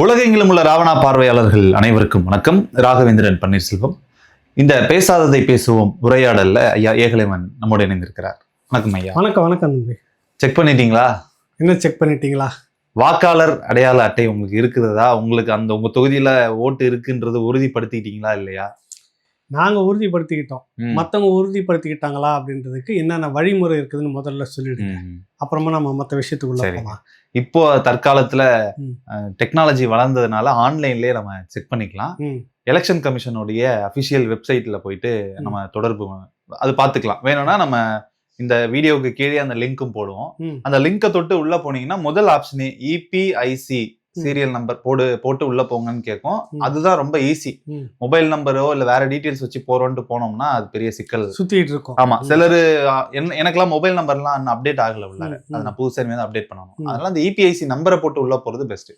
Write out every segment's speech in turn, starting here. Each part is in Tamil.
உலகெங்கிலும் உள்ள ராவணா பார்வையாளர்கள் அனைவருக்கும் வணக்கம். ராகவேந்திரன் பன்னீர்செல்வம். இந்த பேசாததை பேசுவோம் உரையாடல்ல ஐயா ஏகலைவன் நம்மோடு இணைந்திருக்கிறார். வணக்கம் ஐயா. வணக்கம் வணக்கம் தம்பி. செக் பண்ணிட்டீங்களா? என்ன செக் பண்ணிட்டீங்களா? வாக்காளர் அடையாள அட்டை உங்களுக்கு இருக்குதா? உங்களுக்கு அந்த உங்க தொகுதியில ஓட்டு இருக்குன்றது உறுதிப்படுத்திக்கிட்டீங்களா இல்லையா? நாங்க உறுதிப்படுத்திக்கிட்டோம். மத்தவங்க உறுதிப்படுத்திக்கிட்டாங்களா அப்படின்றதுக்கு என்னென்ன வழிமுறை இருக்குதுன்னு முதல்ல சொல்லிடுங்க. அப்புறமா நம்ம மற்ற விஷயத்துக்குள்ள போகலாம். இப்போ தற்காலத்துல டெக்னாலஜி வளர்ந்ததுனால ஆன்லைன்லயே நம்ம செக் பண்ணிக்கலாம். எலெக்ஷன் கமிஷனுடைய அபிஷியல் வெப்சைட்ல போயிட்டு நம்ம தொடர்பு அது பார்த்துக்கலாம். வேணும்னா நம்ம இந்த வீடியோவுக்கு கீழே அந்த லிங்க்கும் போடுவோம். அந்த லிங்கை தொட்டு உள்ள போனீங்கன்னா முதல் ஆப்ஷனே இபிஐசி சீரியல் நம்பர் போட்டு உள்ள போங்கன்னு கேட்கும். அதுதான் ரொம்ப ஈஸி. மொபைல் நம்பரோ இல்ல வேற டீடைல்ஸ் வச்சு போறோம்னு போனோம்னா அது பெரிய சிக்கல் சுத்திட்டு இருக்கும். ஆமா, சிலரு எனக்கெல்லாம் மொபைல் நம்பர்லாம் இன்னும் அப்டேட் ஆகல உள்ள. அதை நான் புதுசா அப்டேட் பண்ணணும். அதனால அந்த இபிஐசி நம்பரை போட்டு உள்ள போறது பெஸ்ட்.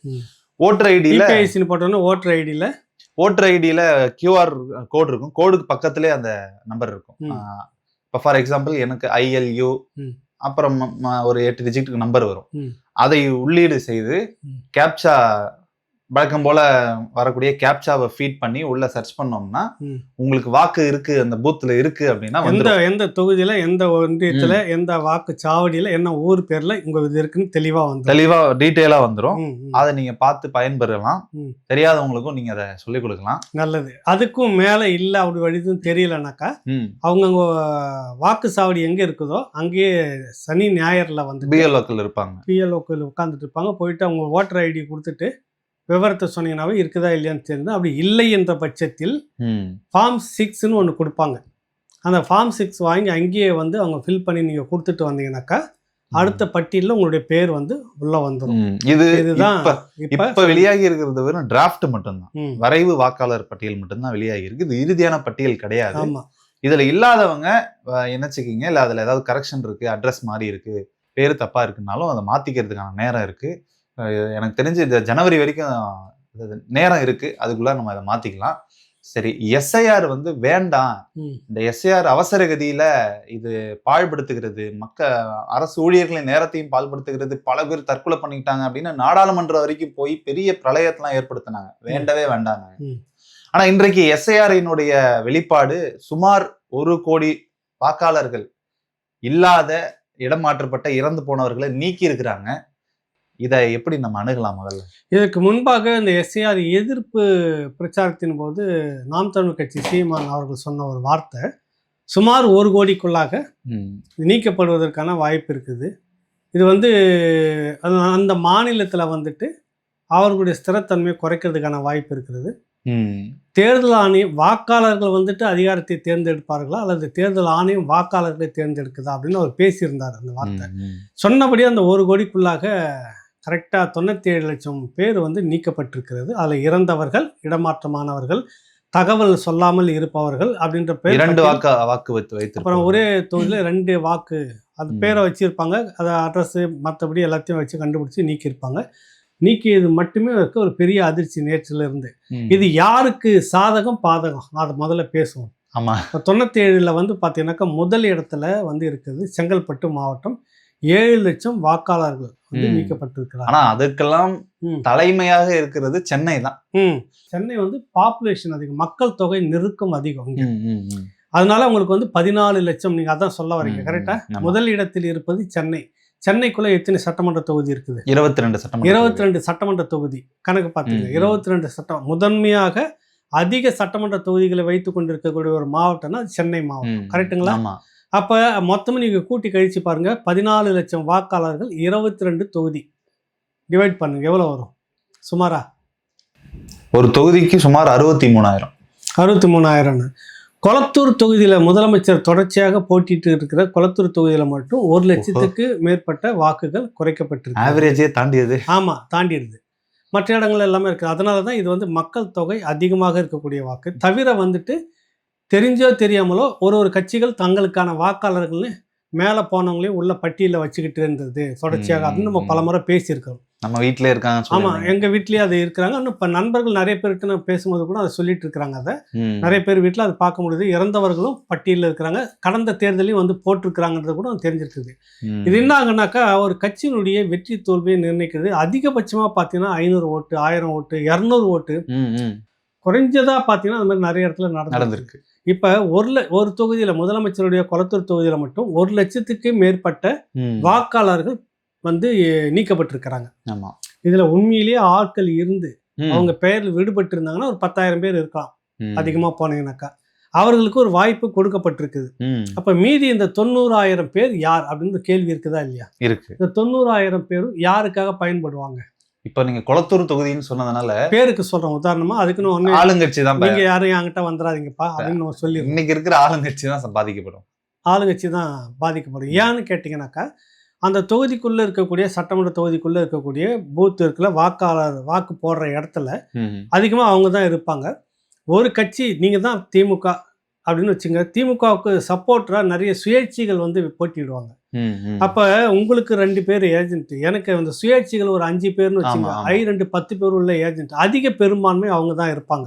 ஓட்டர் ஐடியில போட்டோம்னா ஓட்டர் ஐடியில கியூஆர் கோட் இருக்கும். கோடுக்கு பக்கத்திலே அந்த நம்பர் இருக்கும். இப்போ ஃபார் எக்ஸாம்பிள் எனக்கு ILU அப்புறம் ஒரு 8 டிஜிட் நம்பர் வரும். அதை உள்ளீடு செய்து கேப்சா வழக்கம் போல வரக்கூடிய கேப்சாவை ஃபீட் பண்ணி உள்ள சர்ச் பண்ணோம்னா உங்களுக்கு வாக்கு இருக்கு, அந்த பூத்துல இருக்கு அப்படின்னா எந்த தொகுதியில எந்த ஒன்றியத்துல எந்த வாக்கு சாவடியில என்ன ஊர் பேர்ல உங்க இது இருக்குன்னு தெளிவா டீட்டெயிலா வந்துடும். அதை நீங்க பார்த்து பயன்பெறலாம். தெரியாதவங்களுக்கும் நீங்க அதை சொல்லிக் கொடுக்கலாம். நல்லது. அதுக்கும் மேல இல்ல அப்படி வழிதும் தெரியலனாக்கா அவங்க வாக்கு சாவடி எங்க இருக்குதோ அங்கேயே சனி ஞாயிறுல வந்து பிஎல்ஓக்கள் உட்காந்துட்டு இருப்பாங்க. போயிட்டு அவங்க ஓட்டர் ஐடி கொடுத்துட்டு விவரத்தை சொன்னீங்கன்னாவே இருக்குதா இல்லையான்னு தெரிஞ்சு, அப்படி இல்லை என்ற பட்சத்தில் ஃபார்ம் 6ன்னு ஒன்று கொடுப்பாங்க. அந்த ஃபார்ம் 6 வாங்கி அங்கேயே வந்து அவங்க ஃபில் பண்ணி நீங்கள் கொடுத்துட்டு வந்தீங்கன்னாக்கா அடுத்த பட்டியலில் உங்களுடைய பேர் வந்து உள்ள வந்துடும். இதுதான் இப்ப வெளியாகி இருக்கிறது வெறும் டிராஃப்ட் மட்டும்தான். வரைவு வாக்காளர் பட்டியல் மட்டும்தான் வெளியாகி இருக்கு. இது இறுதியான பட்டியல் கிடையாது. ஆமா, இதுல இல்லாதவங்க என்னச்சுக்கீங்க, இல்ல அதுல ஏதாவது கரெக்ஷன் இருக்கு, அட்ரஸ் மாறி இருக்கு, பேரு தப்பா இருக்குனாலும் அதை மாத்திக்கிறதுக்கான நேரம் இருக்கு. எனக்கு தெரிஞ்சு இந்த ஜனவரி வரைக்கும் நேரம் இருக்கு. அதுக்குள்ள நம்ம அதை மாத்திக்கலாம். சரி, எஸ்ஐஆர் வந்து வேண்டாம், இந்த எஸ்ஐஆர் அவசர கதியில இது பாழ்படுத்துகிறது, அரசு ஊழியர்களின் நேரத்தையும் பாழ்படுத்துகிறது, பல பேர் தற்கொலை பண்ணிக்கிட்டாங்க அப்படின்னு நாடாளுமன்றம் வரைக்கும் போய் பெரிய பிரளயத்தெல்லாம் ஏற்படுத்தினாங்க. வேண்டவே வேண்டாங்க. ஆனா இன்றைக்கு எஸ்ஐஆரினுடைய வெளிப்பாடு சுமார் 1 கோடி வாக்காளர்கள் இல்லாத இடமாற்றப்பட்ட இறந்து போனவர்களை நீக்கி இருக்கிறாங்க. இதை எப்படி நம்ம அணுகலாம்? முதல்ல இதற்கு முன்பாக இந்த எஸ்ஐஆர் எதிர்ப்பு பிரச்சாரத்தின் போது நாம் தமிழ் கட்சி சீமான் அவர்கள் சொன்ன ஒரு வார்த்தை, சுமார் 1 கோடிக்குள்ளாக நீக்கப்படுவதற்கான வாய்ப்பு இருக்குது. இது வந்து அந்த மாநிலத்தில் வந்துட்டு அவர்களுடைய ஸ்திரத்தன்மையை குறைக்கிறதுக்கான வாய்ப்பு இருக்கிறது. தேர்தல் ஆணையம் வாக்காளர்கள் வந்துட்டு அதிகாரத்தை தேர்ந்தெடுப்பார்களா அல்லது தேர்தல் ஆணையம் வாக்காளர்களை தேர்ந்தெடுக்குதா அப்படின்னு அவர் பேசியிருந்தார். அந்த வார்த்தை சொன்னபடியே அந்த 1 கோடிக்குள்ளாக கரெக்டாக 97 லட்சம் பேர் வந்து நீக்கப்பட்டிருக்கிறது. அதில் இறந்தவர்கள், இடமாற்றமானவர்கள், தகவல் சொல்லாமல் இருப்பவர்கள் அப்படின்ற பேர் 2 வாக்கு வைத்து அப்புறம் ஒரே தொகுதியில் 2 வாக்கு அது பேரை வச்சிருப்பாங்க. அதை அட்ரஸ் மற்றபடி எல்லாத்தையும் வச்சு கண்டுபிடிச்சி நீக்கியிருப்பாங்க. நீக்கியது மட்டுமே ஒரு பெரிய அதிர்ச்சி நேற்றில இருந்து. இது யாருக்கு சாதகம் பாதகம் அதை முதல்ல பேசுவோம். ஆமா, 97 வந்து பார்த்தீங்கன்னாக்கா முதல் இடத்துல வந்து இருக்குது செங்கல்பட்டு மாவட்டம். 7 லட்சம் வாக்காளர்கள் வந்து நீக்கப்பட்டிருக்கிறார். ஆனா அதுக்கெல்லாம் தலைமையாக இருக்கிறது சென்னை தான். சென்னை வந்து பாப்புலேஷன் அதிகம், மக்கள் தொகை நெருக்கம் அதிகம். அதனால உங்களுக்கு வந்து 14 லட்சம் நீங்க அதான் சொல்ல வரீங்க. கரெக்டா? முதல் இடத்தில் இருப்பது சென்னை. சென்னைக்குள்ள எத்தனை சட்டமன்ற தொகுதி இருக்குது? 22 சட்டமன்ற தொகுதி. கணக்கு பார்த்தீங்க, 22 சட்டம். முதன்மையாக அதிக சட்டமன்ற தொகுதிகளை வைத்துக் கொண்டிருக்கக்கூடிய ஒரு மாவட்டம்னா சென்னை மாவட்டம். கரெக்டுங்களா? அப்ப மொத்தமும் நீங்க கூட்டி கழிச்சு பாருங்க. 14 லட்சம் வாக்காளர்கள், 22 தொகுதி டிவைட் பண்ணுங்க, எவ்வளவு வரும் சுமாரா? ஒரு தொகுதிக்கு சுமார் 63,000. கொளத்தூர் தொகுதியில முதலமைச்சர் தொடர்ச்சியாக போட்டிட்டு இருக்கிற கொளத்தூர் தொகுதியில மட்டும் 1 லட்சத்துக்கு மேற்பட்ட வாக்குகள் குறைக்கப்பட்டிருக்கு. ஆவரேஜே தாண்டியது. ஆமா, தாண்டிடுது. மற்ற இடங்கள் எல்லாமே இருக்கு. அதனாலதான் இது வந்து மக்கள் தொகை அதிகமாக இருக்கக்கூடிய வாக்கு. தவிர வந்துட்டு தெரிஞ்சோ தெரியாமலோ ஒரு கட்சிகள் தங்களுக்கான வாக்காளர்கள்னு மேலே போனவங்களையும் உள்ள பட்டியலில் வச்சுக்கிட்டு இருந்தது தொடர்ச்சியாக அப்படின்னு நம்ம பல முறை பேசியிருக்கோம். நம்ம வீட்டிலே இருக்காங்க. ஆமாம், எங்கள் வீட்லேயே அது இருக்கிறாங்க. இன்னும் இப்போ நண்பர்கள் நிறைய பேர்கிட்ட நான் பேசும்போது கூட அதை சொல்லிட்டு இருக்கிறாங்க. அதை நிறைய பேர் வீட்டில் அதை பார்க்க முடியுது. இறந்தவர்களும் பட்டியலில் இருக்கிறாங்க. கடந்த தேர்தலையும் வந்து போட்டிருக்கிறாங்கன்றது கூட தெரிஞ்சிருக்குது. இது என்ன ஆகுனாக்கா, ஒரு கட்சியினுடைய வெற்றி தோல்வியை நிர்ணயிக்கிறது அதிகபட்சமாக பார்த்தீங்கன்னா 500 ஓட்டு, 1000 ஓட்டு, 200 ஓட்டு, குறைஞ்சதாக பார்த்தீங்கன்னா அது மாதிரி நிறைய இடத்துல நடந்திருக்கு. இப்போ ஒரு தொகுதியில், முதலமைச்சருடைய கொளத்தூர் தொகுதியில் மட்டும் 1 லட்சத்துக்கு மேற்பட்ட வாக்காளர்கள் வந்து நீக்கப்பட்டிருக்கிறாங்க. இதுல உண்மையிலேயே ஆட்கள் இருந்து அவங்க பெயரில் விடுபட்டு இருந்தாங்கன்னா ஒரு 10,000 பேர் இருக்கலாம். அதிகமா போனீங்கன்னாக்கா அவர்களுக்கு ஒரு வாய்ப்பு கொடுக்கப்பட்டிருக்குது. அப்ப மீதி இந்த 90,000 பேர் யார் அப்படின்னு கேள்வி இருக்குதா இல்லையா? இருக்கு. இந்த 90,000 பேரும் யாருக்காக பயன்படுவாங்க? இப்ப நீங்க கொளத்தூர் தொகுதின்னு சொன்னதுனால பேருக்கு சொல்றோம் உதாரணமா. அதுக்குன்னு ஒண்ணு ஆளுங்கட்சி தான், நீங்க யாரும் என்கிட்ட வந்துடாதீங்கப்பா அப்படின்னு சொல்லி, இன்னைக்கு இருக்கிற ஆளுங்கட்சி தான் பாதிக்கப்படும். ஆளுங்கட்சி தான் பாதிக்கப்படும். ஏன்னு கேட்டீங்கன்னாக்கா, அந்த தொகுதிக்குள்ளே இருக்கக்கூடிய, சட்டமன்ற தொகுதிக்குள்ளே இருக்கக்கூடிய பூத் இருக்குல்ல, வாக்கு போடுற இடத்துல அதிகமாக அவங்க தான் இருப்பாங்க. ஒரு கட்சி, நீங்கள் தான் திமுக அப்படின்னு வச்சுங்க, திமுகவுக்கு சப்போர்ட்டராக நிறைய சுயேட்சைகள் வந்து போட்டிடுவாங்க. அப்போ உங்களுக்கு 2 பேர் ஏஜென்ட், எனக்கு அந்த சுயேட்சைகள் ஒரு 5 பேர்னு வச்சுங்க, 2 10 பேர் உள்ள ஏஜென்ட், அதிக பெரும்பான்மை அவங்க தான் இருப்பாங்க.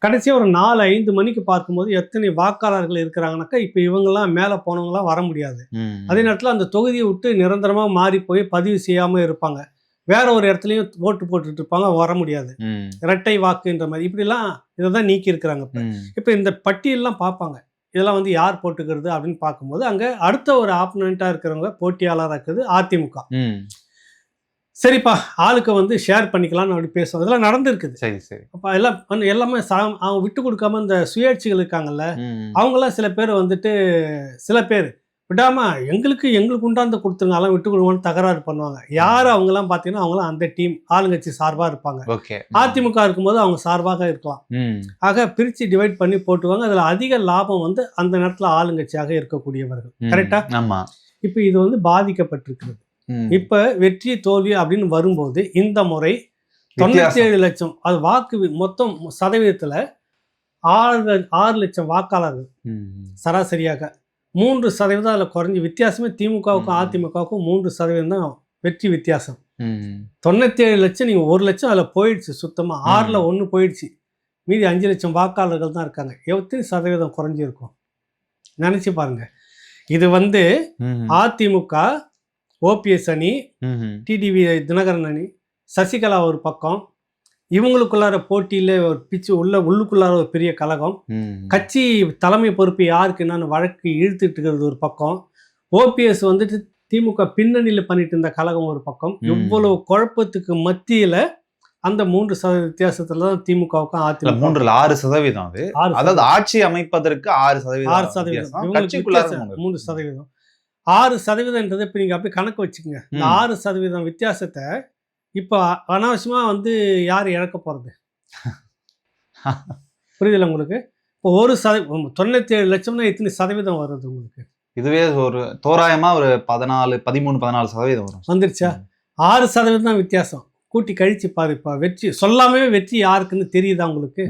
கடைசியாக ஒரு 4-5 மணிக்கு பார்க்கும்போது எத்தனை வாக்காளர்கள் இருக்கிறாங்கனாக்கா, இப்போ இவங்கெல்லாம் மேலே போனவங்களாம் வர முடியாது. அதே நேரத்தில் அந்த தொகுதியை விட்டு நிரந்தரமாக மாறி போய் பதிவு செய்யாமல் இருப்பாங்க. வேற ஒரு இடத்துலையும் ஓட்டு போட்டுட்டு இருப்பாங்க, வர முடியாது. இரட்டை வாக்குன்ற மாதிரி இப்படிலாம் இதை தான் நீக்கி இருக்கிறாங்க. இப்போ இந்த பட்டியலாம் பார்ப்பாங்க, இதெல்லாம் வந்து யார் போட்டுக்கிறது அப்படின்னு பார்க்கும்போது அங்கே அடுத்த ஒரு ஆப்போனண்ட்டாக இருக்கிறவங்க போட்டியாளராக இருக்குது அதிமுக. சரிப்பா, ஆளுக்கு வந்து ஷேர் பண்ணிக்கலாம்னு அப்படி பேசுவோம். இதெல்லாம் நடந்திருக்குது. சரி சரி. அப்போ எல்லாமே அவங்க விட்டு கொடுக்காம இந்த சுயேட்சைகள் இருக்காங்கல்ல, அவங்களாம் சில பேர் வந்துட்டு, சில பேர் விடாம எங்களுக்கு உண்டாந்த கொடுத்துருங்க, அதெல்லாம் விட்டு கொடுங்கன்னு தகராறு பண்ணுவாங்க. யார் அவங்கெல்லாம் பார்த்தீங்கன்னா அவங்களாம் அந்த டீம் ஆளுங்கட்சி சார்பாக இருப்பாங்க. அதிமுக இருக்கும்போது அவங்க சார்பாக இருக்கலாம். ஆக பிரித்து டிவைட் பண்ணி போட்டுவாங்க. அதில் அதிக லாபம் வந்து அந்த நேரத்தில் ஆளுங்கட்சியாக இருக்கக்கூடியவர்கள். கரெக்டா? ஆமாம். இப்போ இது வந்து பாதிக்கப்பட்டிருக்கிறது. இப்ப வெற்றி தோல்வி அப்படின்னு வரும்போது இந்த முறை 97 லட்சம், அது வாக்கு மொத்தம் சதவீதத்துல 6 லட்சம் வாக்காளர்கள் சராசரியாக 3% அதில் குறைஞ்சி, வித்தியாசமே திமுகவுக்கும் அதிமுகவுக்கும் 3% தான் வெற்றி வித்தியாசம். 97 லட்சம், நீங்க 1 லட்சம் அதில் போயிடுச்சு சுத்தமா. 6ல் 1 போயிடுச்சு, மீதி 5 லட்சம் வாக்காளர்கள் தான் இருக்காங்க. எத்தனை சதவீதம் குறைஞ்சிருக்கும் நினைச்சு பாருங்க. இது வந்து அதிமுக, ஓபிஎஸ் அணி, டிடிவி தினகரன் அணி, சசிகலா ஒரு பக்கம், இவங்களுக்குள்ளார போட்டியில் ஒரு உள்ளுக்குள்ளார ஒரு பெரிய கலகம், கட்சி தலைமை பொறுப்பு யாருக்கு என்னன்னு வழக்கு இழுத்துட்டு இருக்கிறது ஒரு பக்கம், ஓபிஎஸ் வந்துட்டு திமுக பின்னணியில் பண்ணிட்டு இருந்த கலகம் ஒரு பக்கம். இவ்வளவு குழப்பத்துக்கு மத்தியில் அந்த 3% வித்தியாசத்துல தான் திமுகவுக்கும் அதிமுக 6%. அதாவது ஆட்சி அமைப்பதற்கு 6%. 3%. 6%ன்றது இப்போ நீங்கள் அப்படியே கணக்கு வச்சுக்கோங்க. இந்த 6% வித்தியாசத்தை இப்போ அனாவசியமாக வந்து யார் இழக்க போகிறது? புரியுதுல்ல உங்களுக்கு? இப்போ 97 லட்சம்னா எத்தனை சதவீதம் வருது உங்களுக்கு? இதுவே ஒரு தோராயமா ஒரு 14% வரும். வந்துருச்சா? 6% தான் வித்தியாசம். கூட்டி கழிச்சு பாரு. இப்போ சொல்லாமே வெற்றி யாருக்குன்னு தெரியுதா உங்களுக்கு?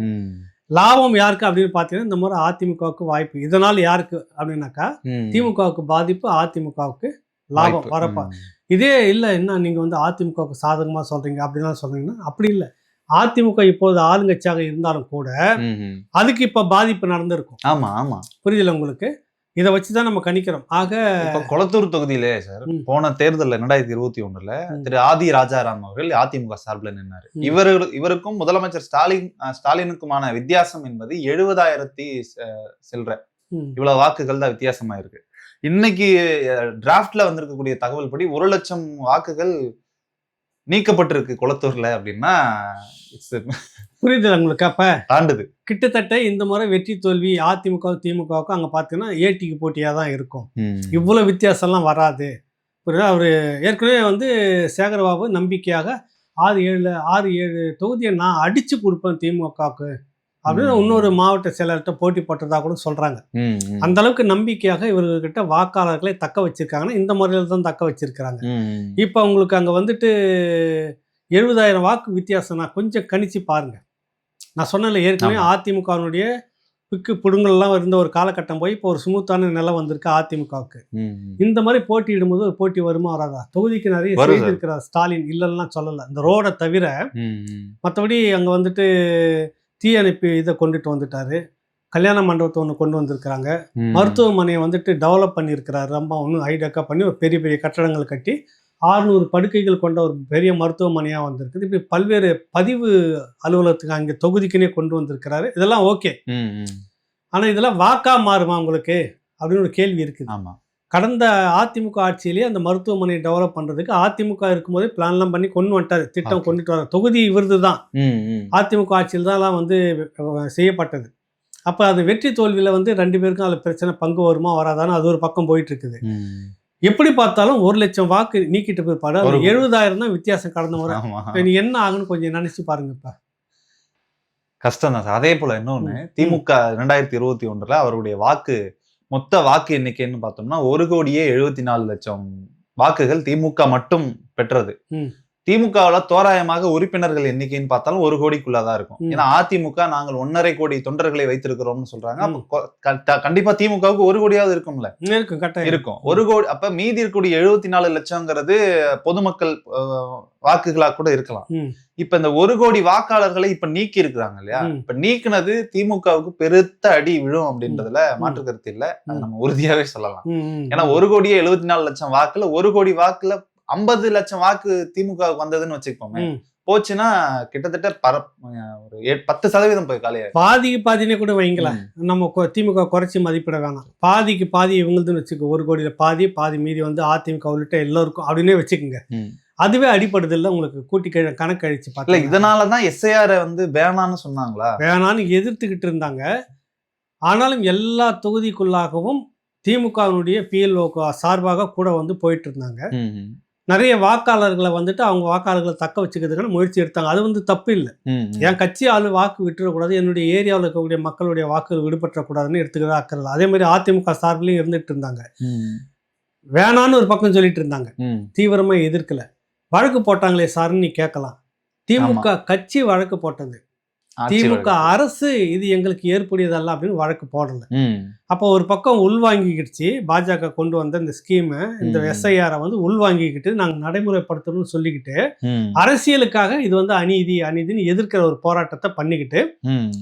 லாபம் யாருக்கு அப்படின்னு பார்த்தீங்கன்னா, இந்த முறை அதிமுகவுக்கு வாய்ப்பு. இதனால் யாருக்கு அப்படின்னாக்கா, திமுகவுக்கு பாதிப்பு, அதிமுகவுக்கு லாபம் வரப்பா. இதே இல்லை, என்ன நீங்கள் வந்து அதிமுகவுக்கு சாதகமாக சொல்கிறீங்க அப்படின்லாம் சொல்கிறீங்கன்னா, அப்படி இல்லை. அதிமுக இப்போது ஆளுங்கட்சியாக இருந்தாலும் கூட அதுக்கு இப்போ பாதிப்பு நடந்திருக்கும். ஆமாம் ஆமாம், புரியுதுல உங்களுக்கு? இதை வச்சு தான் நம்ம கணிக்கிறோம். ஆக கொளத்தூர் தொகுதியிலே சார் போன தேர்தலில் 2021 திரு ஆதி ராஜாராம் அவர்கள் அதிமுக சார்பில் நின்னாரு. இவருக்கும் முதலமைச்சர் ஸ்டாலினுக்குமான வித்தியாசம் என்பது 70,000 சில்ற, இவ்வளவு வாக்குகள் தான் வித்தியாசமா இருக்கு. இன்னைக்கு டிராப்ட்ல வந்திருக்கக்கூடிய தகவல் படி 1 லட்சம் வாக்குகள் நீக்கப்பட்டிருக்கு கொளத்தூர்ல அப்படின்னா புரியுது உங்களுக்கு? அப்ப தாண்டுது. கிட்டத்தட்ட இந்த முறை வெற்றி தோல்வி அதிமுக திமுகவுக்கும் அங்க பாத்தீங்கன்னா ஏடிக்கு போட்டியா தான் இருக்கும். இவ்வளவு வித்தியாசம்லாம் வராது. புரியுதா? அவரு ஏற்கனவே வந்து சேகர்பாபு நம்பிக்கையாக 6-7 தொகுதியை நான் அடிச்சு கொடுப்பேன் திமுகவுக்கு அப்படின்னு இன்னொரு மாவட்ட செயலர்கிட்ட போட்டி போட்டதா கூட சொல்றாங்க. அந்த அளவுக்கு நம்பிக்கையாக இவர்கிட்ட வாக்காளர்களை தக்க வச்சிருக்காங்கன்னா இந்த முறையில தான் தக்க வச்சிருக்கிறாங்க. இப்ப உங்களுக்கு அங்க வந்துட்டு 70,000 வாக்கு வித்தியாசம். நான் கொஞ்சம் கணிச்சு பாருங்க. நான் சொன்னல ஏற்கனவே அதிமுகவினுடைய பிக்கு புடுங்கல்லாம் இருந்த ஒரு காலகட்டம் போய் இப்போ ஒரு சுமூத்தான நிலை வந்திருக்கு அதிமுகவுக்கு. இந்த மாதிரி போட்டியிடும்போது ஒரு போட்டி வருமா வராதா? தொகுதிக்கு நிறைய செய்திருக்கிறார் ஸ்டாலின், இல்லைன்னா சொல்லலை. இந்த ரோடை தவிர மற்றபடி அங்கே வந்துட்டு தீயணைப்பு இதை கொண்டுட்டு வந்துட்டாரு, கல்யாண மண்டபத்தை ஒன்று கொண்டு வந்திருக்கிறாங்க, மருத்துவமனையை வந்துட்டு டெவலப் பண்ணியிருக்கிறாரு, ரொம்ப ஒன்றும் ஹைடெக்காக பண்ணி ஒரு பெரிய பெரிய கட்டடங்கள் கட்டி 600 படுக்கைகள் கொண்ட ஒரு பெரிய மருத்துவமனையாக வந்திருக்குது. இப்படி பல்வேறு பதிவு அலுவலகத்துக்கு அங்கே தொகுதிக்குன்னே கொண்டு வந்திருக்கிறாரு. இதெல்லாம் ஓகே. ஆனால் இதெல்லாம் வாக்கா மாறுமா உங்களுக்கு அப்படின்னு ஒரு கேள்வி இருக்குது. ஆமாம், கடந்த அதிமுக ஆட்சியிலேயே அந்த மருத்துவமனையை டெவலப் பண்ணுறதுக்கு அதிமுக இருக்கும்போதே பிளான்லாம் பண்ணி கொண்டு வந்துட்டாரு, திட்டம் கொண்டுட்டு வர. தொகுதி விருது தான் அதிமுக ஆட்சியில் தான் வந்து செய்யப்பட்டது. அப்போ அது வெற்றி தோல்வியில் வந்து 2 பேருக்கும் அதில் பிரச்சனை, பங்கு வருமா வராதான்னு அது ஒரு பக்கம் போயிட்டு இருக்குது. எப்படி பார்த்தாலும் 1,00,000 வாக்கு நீக்கிட்டு பிற்பாடு அது 70,000 தான் வித்தியாசம் கடந்த முறை. நீ என்ன ஆகுன்னு கொஞ்சம் நினைச்சு பாருங்க. இப்ப கஷ்டம் தான் சார். அதே போல இன்னொன்னு, திமுக 2021 அவருடைய மொத்த வாக்கு எண்ணிக்கைன்னு பார்த்தோம்னா 1,74,00,000 வாக்குகள் திமுக மட்டும் பெற்றது. திமுகவில் தோராயமாக உறுப்பினர்கள் எண்ணிக்கைன்னு பார்த்தாலும் 1 கோடிக்குள்ளதான் இருக்கும். ஏன்னா அதிமுக நாங்கள் 1.5 கோடி தொண்டர்களை வைத்திருக்கிறோம்னு சொல்றாங்க. அப்ப கண்டிப்பா திமுகவுக்கு 1 கோடியாவது இருக்கும்ல. இருக்கும் 1 கோடி. அப்ப மீதி இருக்கக்கூடிய 74 லட்சங்கிறது பொதுமக்கள் வாக்குகளா கூட இருக்கலாம். இப்ப இந்த 1 கோடி வாக்காளர்களை இப்ப நீக்கி இருக்கிறாங்க இல்லையா? இப்ப நீக்கினது திமுகவுக்கு பெருத்த அடி விழும் அப்படின்றதுல மாற்று கருத்து இல்ல. அது நம்ம உறுதியாவே சொல்லலாம். ஏன்னா 1,74,00,000 வாக்குல 1 கோடி வாக்குல 50 லட்சம் வாக்கு திமுக வந்ததுன்னு வச்சுக்கோங்க. போச்சுன்னா கிட்டத்தட்ட ஒரு 10% போய் காலையா பாதிக்கு பாதினே கூட வைங்களேன். நம்ம திமுக குறைச்சி மதிப்பிட வேணாம். பாதிக்கு பாதி இவங்களுதுன்னு வச்சுக்கோ. 1 கோடியில பாதி மீதி வந்து அதிமுக உள்ளிட்ட எல்லோருக்கும் அப்படின்னே வச்சுக்கோங்க. அதுவே அடிப்படுது இல்லை உங்களுக்கு. கூட்டி கணக்கு அழிச்சு பார்க்கல. இதனாலதான் எஸ்ஐஆர் வந்து வேணான்னு சொன்னாங்களா? வேணான்னு எதிர்த்துக்கிட்டு இருந்தாங்க. ஆனாலும் எல்லா தொகுதிக்குள்ளாகவும் திமுகவினுடைய பிஎல்ஓ சார்பாக கூட வந்து போயிட்டு இருந்தாங்க. நிறைய வாக்காளர்களை வந்துட்டு அவங்க வாக்காளர்களை தக்க வச்சுக்கிறதுக்கான முயற்சி எடுத்தாங்க. அது வந்து தப்பு இல்லை. என் கட்சி ஆளு வாக்கு விட்டுறக்கூடாது, என்னுடைய ஏரியாவில் இருக்கக்கூடிய மக்களுடைய வாக்குகள் விடுபற்றக்கூடாதுன்னு எடுத்துக்கிறதா அக்கறது. அதே மாதிரி அதிமுக சார்பிலையும் இருந்துட்டு இருந்தாங்க. வேணான்னு ஒரு பக்கம் சொல்லிட்டு இருந்தாங்க, தீவிரமா எதிர்க்கல. வழக்கு போட்டாங்களே சார்ன்னு நீ கேட்கலாம். திமுக கட்சி வழக்கு போட்டது, திமுக அரசு இது எங்களுக்கு ஏற்புடையதல்ல அப்படின்னு வழக்கு போடல. அப்போ ஒரு பக்கம் உள்வாங்கிக்கிடுச்சு. பாஜக கொண்டு வந்த இந்த ஸ்கீமை, இந்த எஸ்ஐஆரை வந்து உள்வாங்கிக்கிட்டு நாங்கள் நடைமுறைப்படுத்தணும்னு சொல்லிக்கிட்டு அரசியலுக்காக இது வந்து அநீதின்னு எதிர்க்கிற ஒரு போராட்டத்தை பண்ணிக்கிட்டு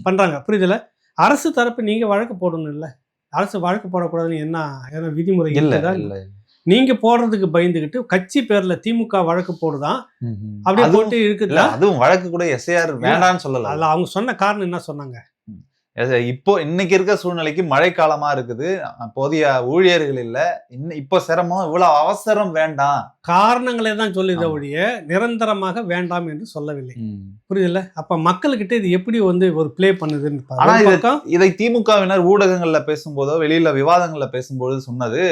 பண்றாங்க. புரியுதுல? அரசு தரப்பு நீங்க வழக்கு போடணும் இல்ல. அரசு வழக்கு போடக்கூடாதுன்னு என்ன விதிமுறை இல்லைதா? நீங்க போடுறதுக்கு பயந்துகிட்டு கட்சி பேர்ல திமுக வழக்கு போடுதான் அப்படியே போட்டு இருக்குது. அதுவும் வழக்கு கூட எஸ்ஐஆர் வேண்டாம்னு சொல்லல. அதுல அவங்க சொன்ன காரணம் என்ன சொன்னாங்க? இப்போ இன்னைக்கு இருக்க சூழ்நிலைக்கு மழைக்காலமா இருக்குது, போதிய ஊழியர்கள் இல்ல, இப்போ சிரமம், இவ்வளவு அவசரம் வேண்டாம் காரணங்களே தான் சொல்லுத ஒழிய நிரந்தரமாக வேண்டாம் என்று சொல்லவில்லை. புரியுதுல்ல? அப்ப மக்கள்கிட்ட இது எப்படி வந்து ஒரு பிளே பண்ணுதுன்னு. ஆனா இதை திமுகவினர் ஊடகங்கள்ல பேசும்போதோ வெளியில விவாதங்கள்ல பேசும்போது சொன்னது,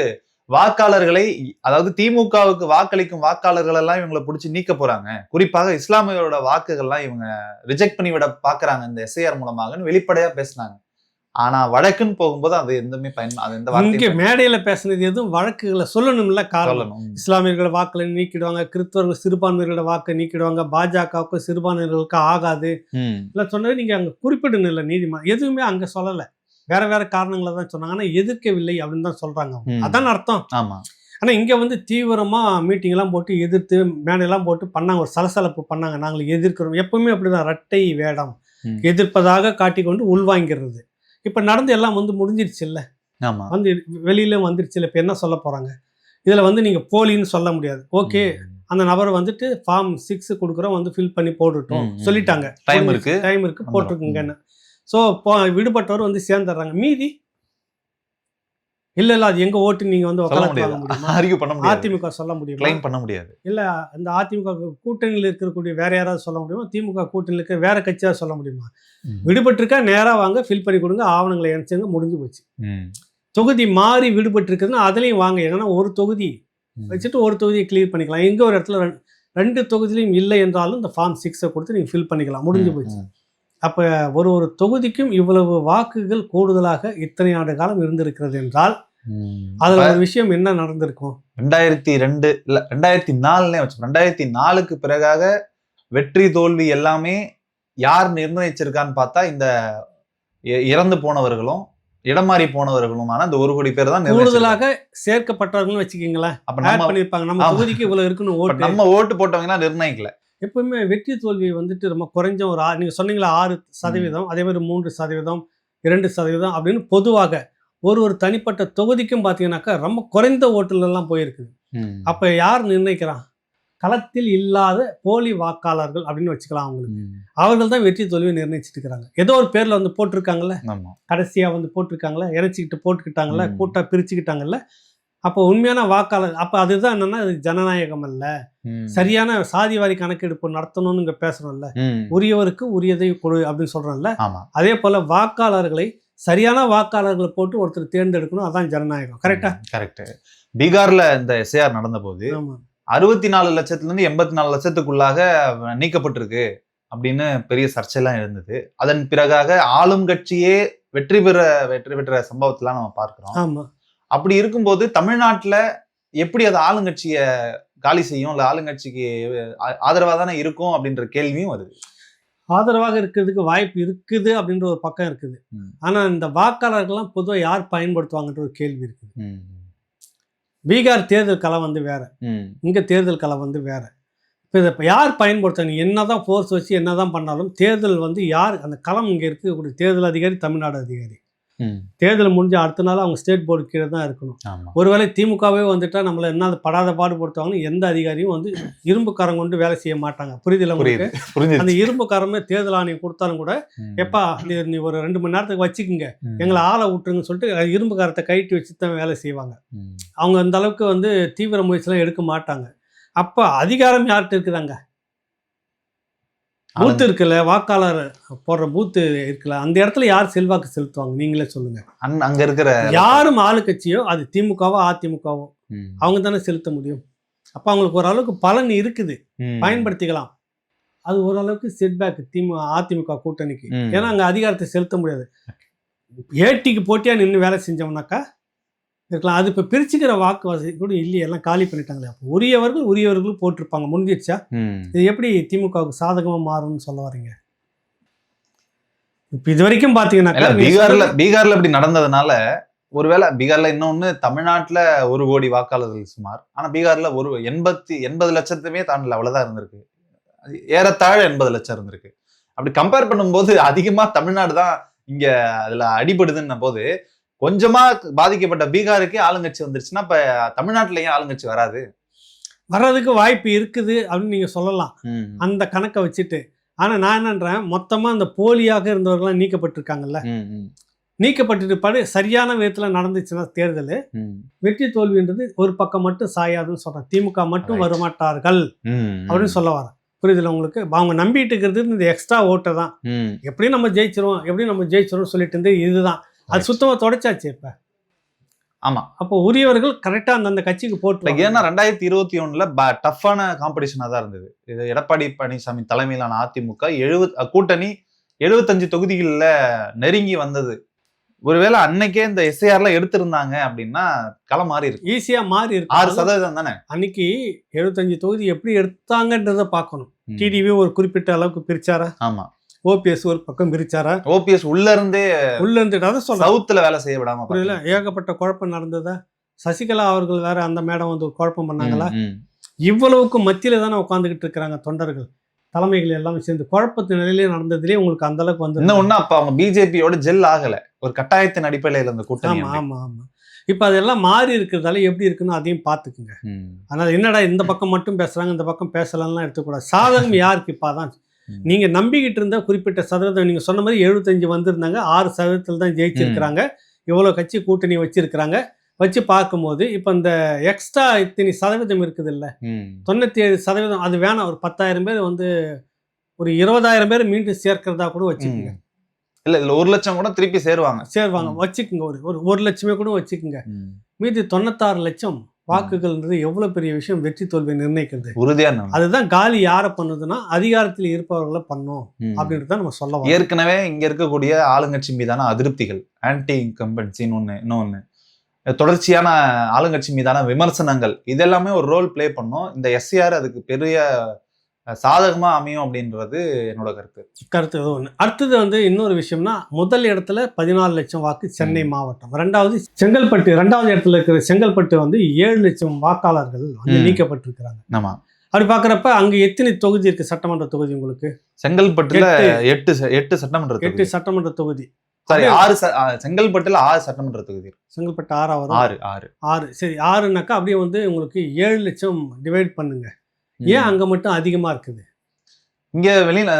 வாக்காளர்களை, அதாவது திமுகவுக்கு வாக்களிக்கும் வாக்காளர்கள் எல்லாம் இவங்களை பிடிச்சி நீக்க போறாங்க, குறிப்பாக இஸ்லாமியரோட வாக்குகள்லாம் இவங்க ரிஜெக்ட் பண்ணி விட பாக்குறாங்க இந்த எஸ்ஐஆர் மூலமாக வெளிப்படையா பேசினாங்க. ஆனா வழக்குன்னு போகும்போது அது எதுவுமே இங்க மேடையில பேசுனது எதுவும் வழக்குகளை சொல்லணும்ல. காரணம் இஸ்லாமியர்களோட வாக்களை நீக்கிடுவாங்க, கிறிஸ்தவர்கள் சிறுபான்மையர்களோட வாக்கை நீக்கிடுவாங்க, பாஜகவுக்கு சிறுபான்மையர்களுக்கு ஆகாது இல்ல சொன்னது நீங்க அங்க குறிப்பிடணும் இல்ல. நீதிமன்றம் எதுவுமே அங்க சொல்லல, வேற காரணங்களை தான் சொன்னாங்க. ஆனா எதிர்க்கவில்லை அப்படின்னு தான் சொல்றாங்க. அதான் அர்த்தம். ஆமா. ஆனா இங்க வந்து தீவிரமா மீட்டிங் எல்லாம் போட்டு எதிர்த்து மேடையெல்லாம் போட்டு பண்ணாங்க, ஒரு சலசலப்பு பண்ணாங்க. நாங்கள் எதிர்க்கிறோம். எப்பவுமே அப்படிதான், இரட்டை வேடம், எதிர்ப்பதாக காட்டிக்கொண்டு உள்வாங்கிறது. இப்ப நடந்து எல்லாம் வந்து முடிஞ்சிருச்சு இல்ல, வந்து வெளியில வந்துருச்சு இல்ல. இப்ப என்ன சொல்ல போறாங்க இதுல வந்து? நீங்க போலின்னு சொல்ல முடியாது. ஓகே, அந்த நபர் வந்துட்டு ஃபார்ம் 6 கொடுக்குறோம், வந்து ஃபில் பண்ணி போட்டுட்டோம் சொல்லிட்டாங்க. டைம் இருக்கு போட்டிருக்குங்கன்னு. ஸோ விடுபட்டவர் வந்து சேர்ந்துடுறாங்க. மீதி இல்ல அது எங்க ஓட்டு நீங்க வந்து அதிமுக சொல்ல முடியாது இல்ல. அந்த அதிமுக கூட்டணியில் இருக்கக்கூடிய வேற யாராவது சொல்ல முடியுமா? திமுக கூட்டணியில் இருக்க வேற கட்சியாவது சொல்ல முடியுமா? விடுபட்டிருக்கா நேரா வாங்க, ஃபில் பண்ணி கொடுங்க, ஆவணங்களை இணைச்சுங்க, முடிஞ்சு போச்சு. தொகுதி மாறி விடுபட்டு இருக்குதுன்னா அதுலயும் வாங்க. ஏன்னா ஒரு தொகுதி வச்சுட்டு ஒரு தொகுதியை கிளியர் பண்ணிக்கலாம். எங்க ஒரு இடத்துல 2 தொகுதியிலையும் இல்லை என்றாலும் இந்த ஃபார்ம் 6 கொடுத்து நீங்க ஃபில் பண்ணிக்கலாம், முடிஞ்சு போச்சு. அப்ப ஒரு தொகுதிக்கும் இவ்வளவு வாக்குகள் கூடுதலாக இத்தனை ஆண்டு காலம் இருந்திருக்கிறது என்றால் அதுல ஒரு விஷயம் என்ன நடந்திருக்கும்? 2002 இல்ல 2004 வச்சு 2004க்கு பிறகாக வெற்றி தோல்வி எல்லாமே யார் நிர்ணயிச்சிருக்கான்னு பார்த்தா இந்த இறந்து போனவர்களும் இடம் மாறி போனவர்களுமான அந்த 1 கோடி பேர் தான் கூடுதலாக சேர்க்கப்பட்டவர்கள் வச்சுக்கீங்களேன். அப்ப ஆட் பண்ணிருப்பாங்க நம்ம தொகுதிக்கு இவ்வளவு இருக்குன்னு ஓட்டு. நம்ம ஓட்டு போட்டவங்க நிர்ணயிக்கல. எப்பவுமே வெற்றி தோல்வி வந்துட்டு ரொம்ப குறைஞ்ச ஒரு நீங்க சொன்னீங்களா 6%, அதே மாதிரி 3%, 2% அப்படின்னு பொதுவாக ஒரு தனிப்பட்ட தொகுதிக்கும் பாத்தீங்கன்னாக்கா ரொம்ப குறைந்த ஓட்டுல எல்லாம் போயிருக்குது. அப்ப யார் நிர்ணயிக்கிறான்? களத்தில் இல்லாத போலி வாக்காளர்கள் அப்படின்னு வச்சுக்கலாம். அவர்கள் தான் வெற்றி தோல்வியை நிர்ணயிச்சுட்டு இருக்கிறாங்க. ஏதோ ஒரு பேர்ல வந்து போட்டிருக்காங்கல்ல, கடைசியா வந்து போட்டிருக்காங்கல்ல, இணைச்சிக்கிட்டு போட்டுக்கிட்டாங்கல்ல, கூட்டா பிரிச்சுக்கிட்டாங்கல்ல. அப்போ உண்மையான வாக்காளர் அப்ப அதுதான் என்னன்னா அது ஜனநாயகம் அல்ல, சரியான சாதிவாரி கணக்கெடுப்பு நடத்தணும்னு இங்க பேசுறோம்ல, உரியவருக்கு உரியதை கொடு அப்படின்னு சொல்றோம்ல. அதே போல வாக்காளர்களை சரியான வாக்காளர்களை போட்டு ஒருத்தர் தேர்ந்தெடுக்கணும், அதான் ஜனநாயகம். கரெக்டா? கரெக்ட். பீகார்ல இந்த எஸ்ஐஆர் நடந்த போது 64 லட்சத்துல இருந்து 84 லட்சத்துக்குள்ளாக நீக்கப்பட்டிருக்கு அப்படின்னு பெரிய சர்ச்சைலாம் இருந்தது. அதன் பிறகாக ஆளும் கட்சியே வெற்றி பெற்ற சம்பவத்தெல்லாம் நம்ம பார்க்கிறோம். அப்படி இருக்கும்போது தமிழ்நாட்டுல எப்படி அது ஆளுங்கட்சிய காலி செய்யும், இல்ல ஆளுங்கட்சிக்கு ஆதரவா தானே இருக்கும் அப்படின்ற கேள்வியும் வருது. ஆதரவாக இருக்கிறதுக்கு வாய்ப்பு இருக்குது அப்படின்ற ஒரு பக்கம் இருக்குது. ஆனா இந்த வாக்காளர்கள்லாம் பொதுவாக யார் பயன்படுத்துவாங்கன்ற ஒரு கேள்வி இருக்குது. பீகார் தேர்தல் களம் வந்து வேற, இங்க தேர்தல் களம் வந்து வேற. இப்போ இதை யார் பயன்படுத்த என்னதான் ஃபோர்ஸ் வச்சு என்னதான் பண்ணாலும் தேர்தல் வந்து யார் அந்த களம் இங்கே இருக்கக்கூடிய தேர்தல் அதிகாரி தமிழ்நாடு அதிகாரி. தேர்தல் முடிஞ்ச அடுத்த நாள் அவங்க ஸ்டேட் போர்டு கீழே தான் இருக்கணும். ஒருவேளை திமுகவே வந்துட்டா நம்மள என்ன படாத பாடுபடுத்துவாங்கன்னு எந்த அதிகாரியும் வந்து இரும்பு கரம் கொண்டு வேலை செய்ய மாட்டாங்க. புரியுதுல உங்களுக்கு? அந்த இரும்பு கரமே தேர்தல் ஆணையம் கொடுத்தாலும் கூட எப்பா நீ ஒரு 2 மணி நேரத்துக்கு வச்சுக்குங்க, எங்களை ஆளை விட்டுருங்கன்னு சொல்லிட்டு இரும்பு கரத்தை கைட்டு வச்சு தான் வேலை செய்வாங்க. அவங்க அந்த அளவுக்கு வந்து தீவிர முயற்சிலாம் எடுக்க மாட்டாங்க. அப்ப அதிகாரம் யார்கிட்ட இருக்குதாங்க? பூத்து இருக்குல்ல, வாக்காளர் போடுற பூத்து இருக்குல்ல, அந்த இடத்துல யார் செல்வாக்கு செலுத்துவாங்க நீங்களே சொல்லுங்க. அங்க இருக்கிற யாரும் ஆளுங்கட்சியோ அது திமுகவோ அதிமுகவோ அவங்க தானே செலுத்த முடியும். அப்ப அவங்களுக்கு ஓரளவுக்கு பலன் இருக்குது, பயன்படுத்திக்கலாம். அது ஓரளவுக்கு செட்பேக் அதிமுக கூட்டணிக்கு. ஏன்னா அங்க அதிகாரத்தை செலுத்த முடியாது. ஏடிக்கு போட்டியா நின்று வேலை செஞ்சோம்னாக்கா இருக்கலாம். அது இப்போ பிரிச்சுக்கிற வாக்கு வசதி கூட இல்லையே, எல்லாம் காலி பண்ணிட்டாங்களே. அப்போ உரியவர்களும் போட்டிருப்பாங்க, முடிஞ்சிருச்சா? இது எப்படி திமுகவுக்கு சாதகமா மாறும்னு சொல்ல வரீங்க? இப்போ இது வரைக்கும் பாத்தீங்கன்னா பீகார்ல இப்படி நடந்ததுனால ஒருவேளை பீகார்ல இன்னொன்னு தமிழ்நாட்டுல 1 கோடி வாக்காளர்கள் சுமார், ஆனா பீகார்ல 80 லட்சத்துமே தாண்டல, அவ்வளவுதான் இருந்திருக்கு. ஏறத்தாழ 80 லட்சம் இருந்திருக்கு. அப்படி கம்பேர் பண்ணும்போது அதிகமா தமிழ்நாடு தான் இங்க அதுல அடிபடுதுன்ன போது கொஞ்சமா பாதிக்கப்பட்ட பீகாருக்கு ஆளுங்கட்சி வந்துருச்சுன்னா இப்ப தமிழ்நாட்டுல ஏன் ஆளுங்கட்சி வர்றதுக்கு வாய்ப்பு இருக்குது அப்படின்னு நீங்க சொல்லலாம், அந்த கணக்கை வச்சுட்டு. ஆனா நான் என்னன்றேன், மொத்தமா அந்த போலியாக இருந்தவர்கள்லாம் நீக்கப்பட்டிருக்காங்கல்ல, நீக்கப்பட்டு சரியான விதத்துல நடந்துச்சுன்னா தேர்தல் வெற்றி தோல்வின்றது ஒரு பக்கம் மட்டும் சாயாதுன்னு சொல்றேன். திமுக மட்டும் வரமாட்டார்கள் அப்படின்னு சொல்ல வரேன். புரியுதுல உங்களுக்கு? அவங்க நம்பிட்டு இருக்கிறது இந்த எக்ஸ்ட்ரா ஓட்டை தான். எப்படியும் நம்ம ஜெயிச்சிரும் சொல்லிட்டு இருந்து இதுதான் அது சுத்தமா தொடச்சாச்சு இப்ப. ஆமா, அப்போ உரியவர்கள் கரெக்டா அந்த கட்சிக்கு போட்டு. ஏன்னா 2021 டஃப்பான காம்படிஷனா தான் இருந்தது. இது எடப்பாடி பழனிசாமி தலைமையிலான அதிமுக கூட்டணி 75 தொகுதிகளில் நெருங்கி வந்தது. ஒருவேளை அன்னைக்கே இந்த எஸ்ஐஆர்ல எடுத்திருந்தாங்க அப்படின்னா களம் மாறி இருக்கு, ஈஸியா மாறி இருக்கு. 6% தானே அன்னைக்கு. 75 தொகுதி எப்படி எடுத்தாங்கன்றத பார்க்கணும். டிடிவி ஒரு குறிப்பிட்ட அளவுக்கு பிரிச்சாரா? ஆமா. ஓபிஎஸ் ஒரு பக்கம் பிரிச்சாரா? ஓபிஎஸ் உள்ள இருந்தே சவுத்துல வேலை செய்ய விடாம புரியல, ஏகப்பட்ட குழப்பம் நடந்ததா? சசிகலா அவர்கள் வேற அந்த மேடம் வந்து குழப்பம் பண்ணாங்களா? இவ்வளவுக்கு மத்தியில தானே உட்காந்துக்கிட்டு இருக்கிறாங்க தொண்டர்கள், தலைமைகள் எல்லாம் சேர்ந்து குழப்பத்து நிலையிலே நடந்ததுலேயே உங்களுக்கு அந்த அளவுக்கு வந்து இன்னும் அப்ப அவங்க பிஜேபியோட ஜெல் ஆகல, ஒரு கட்டாயத்தின் அடிப்படையில் இருந்த கூட்டணி. ஆமா. இப்ப அதெல்லாம் மாறி இருக்கிறதால எப்படி இருக்குன்னு அதையும் பாத்துக்குங்க. அதனால என்னடா இந்த பக்கம் மட்டும் பேசுறாங்க இந்த பக்கம் பேசலாம்லாம் எடுத்துக்கூடாது. சாதகம் யாருக்கு? இப்பதான் நீங்க நம்பிக்கிட்டு இருந்த குறிப்பிட்ட சதவீதம், நீங்க சொன்ன மாதிரி 75 வந்திருந்தாங்க, 6% தான் ஜெயிச்சிருக்கிறாங்க. இவ்வளவு கட்சி கூட்டணி வச்சிருக்கிறாங்க. வச்சு பார்க்கும்போது இப்ப இந்த எக்ஸ்ட்ரா இத்தனை சதவீதம் இருக்குது இல்ல, 97% அது வேணாம். ஒரு 10,000 பேர் வந்து ஒரு 20,000 பேர் மீண்டும் சேர்க்கிறதா கூட வச்சுக்கோங்க. இல்ல 1 லட்சம் கூட திருப்பி சேருவாங்க வச்சுக்கோங்க. ஒரு 1 லட்சமே கூட வச்சுக்கோங்க. மீதி 96 லட்சம் வாக்குகள்ன்றது எவ்வளவு பெரிய விஷயம். வெற்றி தோல்வியை நிர்ணயிக்கிறது உறுதியான. அதுதான் காலி யாரை பண்ணுதுன்னா அதிகாரத்தில் இருப்பவர்களை பண்ணும் அப்படின்றத நம்ம சொல்லலாம். ஏற்கனவே இங்க இருக்கக்கூடிய ஆளுங்கட்சி மீதான அதிருப்திகள், ஆன்டி இன்கம்பன்சின்னு இன்னொன்னு, தொடர்ச்சியான ஆளுங்கட்சி மீதான விமர்சனங்கள், இதெல்லாமே ஒரு ரோல் பிளே பண்ணும். இந்த எஸ்ஐஆர் அதுக்கு பெரிய சாதகமா அமையும் அப்படின்றது என்னோட கருத்து. இது ஒண்ணு. அடுத்தது வந்து இன்னொரு விஷயம்னா, முதல் இடத்துல 14 லட்சம் வாக்கு சென்னை மாவட்டம். ரெண்டாவது செங்கல்பட்டு, ரெண்டாவது இடத்துல இருக்கிற செங்கல்பட்டு வந்து 7 லட்சம் வாக்காளர்கள் வந்து நீக்கப்பட்டிருக்கிறாங்க. ஆமா. அப்படி பாக்குறப்ப அங்க எத்தனை தொகுதி இருக்கு? சட்டமன்ற தொகுதி உங்களுக்கு செங்கல்பட்டுல 8 சட்டமன்ற 8 சட்டமன்ற தொகுதி. சாரி, 6 செங்கல்பட்டுல 6 சட்டமன்ற தொகுதி. செங்கல்பட்டு 6 6. சரி, 6னாக்கா அப்படியே வந்து உங்களுக்கு 7 லட்சம் டிவைட் பண்ணுங்க. ஏன் அங்க மட்டும் அதிகமா இருக்குது? இங்க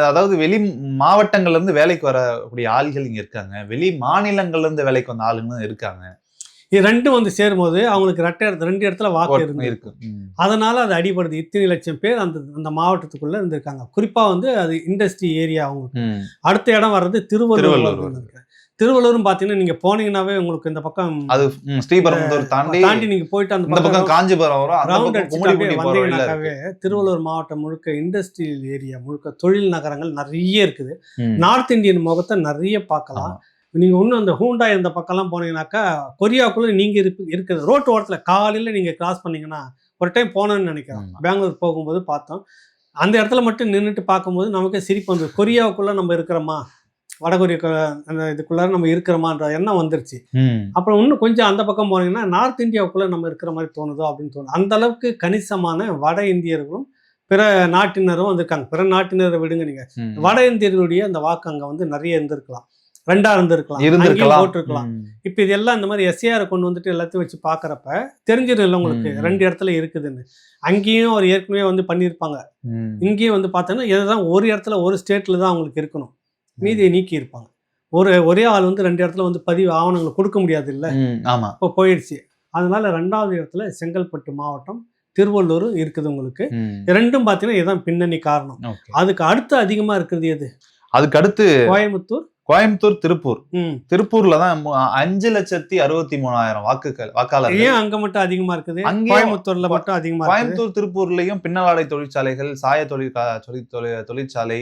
அதாவது வெளி மாவட்டங்கள்ல இருந்து வேலைக்கு வரக்கூடிய ஆள்கள் இங்க இருக்காங்க. வெளி மாநிலங்கள்ல இருந்து வேலைக்கு வந்த ஆளுங்களும் இருக்காங்க. இது ரெண்டும் வந்து சேரும்போது அவங்களுக்கு 2 இடத்துல வாக்கு இருக்கு. அதனால அது அடிபடுது. இத்தனை லட்சம் பேர் அந்த மாவட்டத்துக்குள்ள இருந்திருக்காங்க. குறிப்பா வந்து அது இண்டஸ்ட்ரி ஏரியா. அவங்களுக்கு அடுத்த இடம் வர்றது திருவள்ளூர். திருவள்ளூரும் பாத்தீங்கன்னா நீங்க போனீங்கன்னாவே உங்களுக்கு இந்த பக்கம் அது ஸ்ரீபெரும்புதூர் தாண்டி நீங்க போயிட்டு அந்த பக்கம் காஞ்சிபுரம் வரும். ரவுண்ட் அடிச்சுட்டாவே வந்தீங்கன்னாவே திருவள்ளூர் மாவட்டம் முழுக்க இண்டஸ்ட்ரியல் ஏரியா, முழுக்க தொழில் நகரங்கள் நிறைய இருக்குது. நார்த் இந்தியன் முகத்தை நிறைய பார்க்கலாம். நீங்க இன்னும் அந்த ஹூண்டாய் இந்த பக்கம்லாம் போனீங்கன்னாக்கா கொரியாவுக்குள்ள நீங்க இருக்குது. ரோட்டு ஓரத்துல காலையில நீங்க கிராஸ் பண்ணீங்கன்னா, ஒரு டைம் போனோன்னு நினைக்கிறேன், பெங்களூர் போகும்போது பார்த்தோம். அந்த இடத்துல மட்டும் நின்றுட்டு பார்க்கும்போது நமக்கே சிரிப்பு வந்து, கொரியாவுக்குள்ள நம்ம இருக்கிறோமா, வடகொரியா அந்த இதுக்குள்ளார நம்ம இருக்கிறோமான்ற எண்ணம் வந்துருச்சு. அப்புறம் இன்னும் கொஞ்சம் அந்த பக்கம் போனீங்கன்னா நார்த் இந்தியாவுக்குள்ள நம்ம இருக்கிற மாதிரி தோணுதோ அப்படின்னு தோணும். அந்த அளவுக்கு கணிசமான வட இந்தியர்களும் பிற நாட்டினரும் வந்திருக்காங்க. பிற நாட்டினரை விடுங்க, நீங்க வட இந்தியர்களுடைய அந்த வாக்கு அங்க வந்து நிறைய இருந்திருக்கலாம், 2 இருந்திருக்கலாம், போட்டிருக்கலாம். இப்ப இதெல்லாம் இந்த மாதிரி எஸ்ஏஆரை கொண்டு வந்துட்டு எல்லாத்தையும் வச்சு பாக்குறப்ப தெரிஞ்சிடும் இல்லை உங்களுக்கு 2 இடத்துல இருக்குதுன்னு. அங்கேயும் அவர் ஏற்கனவே வந்து பண்ணியிருப்பாங்க. இங்கேயும் வந்து பார்த்தோன்னா இதுதான் ஒரு இடத்துல ஒரு ஸ்டேட்ல தான் அவங்களுக்கு இருக்கணும், மீதியை நீக்கி இருப்பாங்க. ஒரே ஆள் வந்து 2 இடத்துல வந்து பதிவு ஆவணங்களை கொடுக்க முடியாது இல்லை. ஆமா, இப்போ போயிடுச்சு. அதனால 2வது இடத்துல செங்கல்பட்டு மாவட்டம், திருவள்ளூர் இருக்குது உங்களுக்கு. ரெண்டும் பார்த்தீங்கன்னா இதுதான் பின்னணி காரணம். அதுக்கு அடுத்து அதிகமா இருக்கிறது எது? அதுக்கு அடுத்து கோயம்புத்தூர், திருப்பூர்ல தான் 5,63,000 வாக்காளர்கள். ஏன் அங்க மட்டும் அதிகமா இருக்குது? கோயம்புத்தூர்ல மட்டும் அதிகமா? கோயம்புத்தூர், திருப்பூர்லயும் பின்னலாடை தொழிற்சாலைகள், சாய தொழிற்சாலை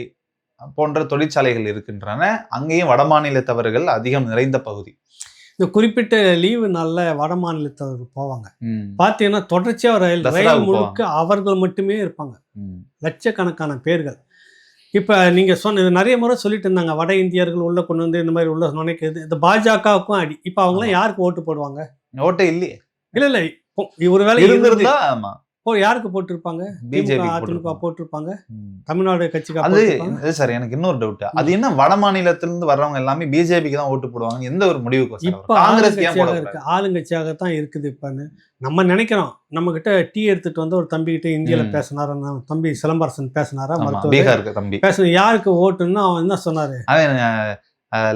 போன்ற தொழிற்சாலைகள் இருக்கின்றன. அங்கேயும் வட மாநிலத்தவர்கள் அதிகம் நிறைந்த பகுதி. இந்த குறிப்பிட்ட லீவு நாள்ல வட மாநிலத்தவர்கள் போவாங்க. பாத்தீங்கன்னா தொடர்ச்சியா ரயில் முழுக்க அவர்கள் மட்டுமே இருப்பாங்க, லட்சக்கணக்கான பேர்கள். இப்ப நீங்க சொன்ன நிறைய முறை சொல்லிட்டு இருந்தாங்க, வட இந்தியர்கள் உள்ள கொண்டு வந்து இந்த மாதிரி உள்ள நினைக்கிறது. இந்த பாஜகவுக்கும் அடி. இப்ப அவங்க எல்லாம் யாருக்கு ஓட்டு போடுவாங்க? ஓட்டே இல்லையே. இல்ல ஒருவேளை இருந்திருந்தா ஆமா, யாருக்கு போட்டிருப்பாங்க? பிஜேபி, அதிமுக போட்டிருப்பாங்க, தமிழ்நாடு கட்சிக்கு. அது சார், எனக்கு இன்னொரு டவுட். அது என்ன வட மாநிலத்திலிருந்து வர்றவங்க எல்லாமே பிஜேபிக்கு தான் ஓட்டு போடுவாங்க? எந்த ஒரு முடிவுக்கு? இப்ப ஆளுங்கட்சியாகத்தான் இருக்குது. இப்பன்னு நம்ம நினைக்கிறோம், நம்ம கிட்ட டீ எடுத்துட்டு வந்து ஒரு தம்பி கிட்ட இந்தியில பேசினாரு, தம்பி சிலம்பரசன் பேசினாரா, பேச யாருக்கு ஓட்டுன்னு அவன் என்ன சொன்னாரு?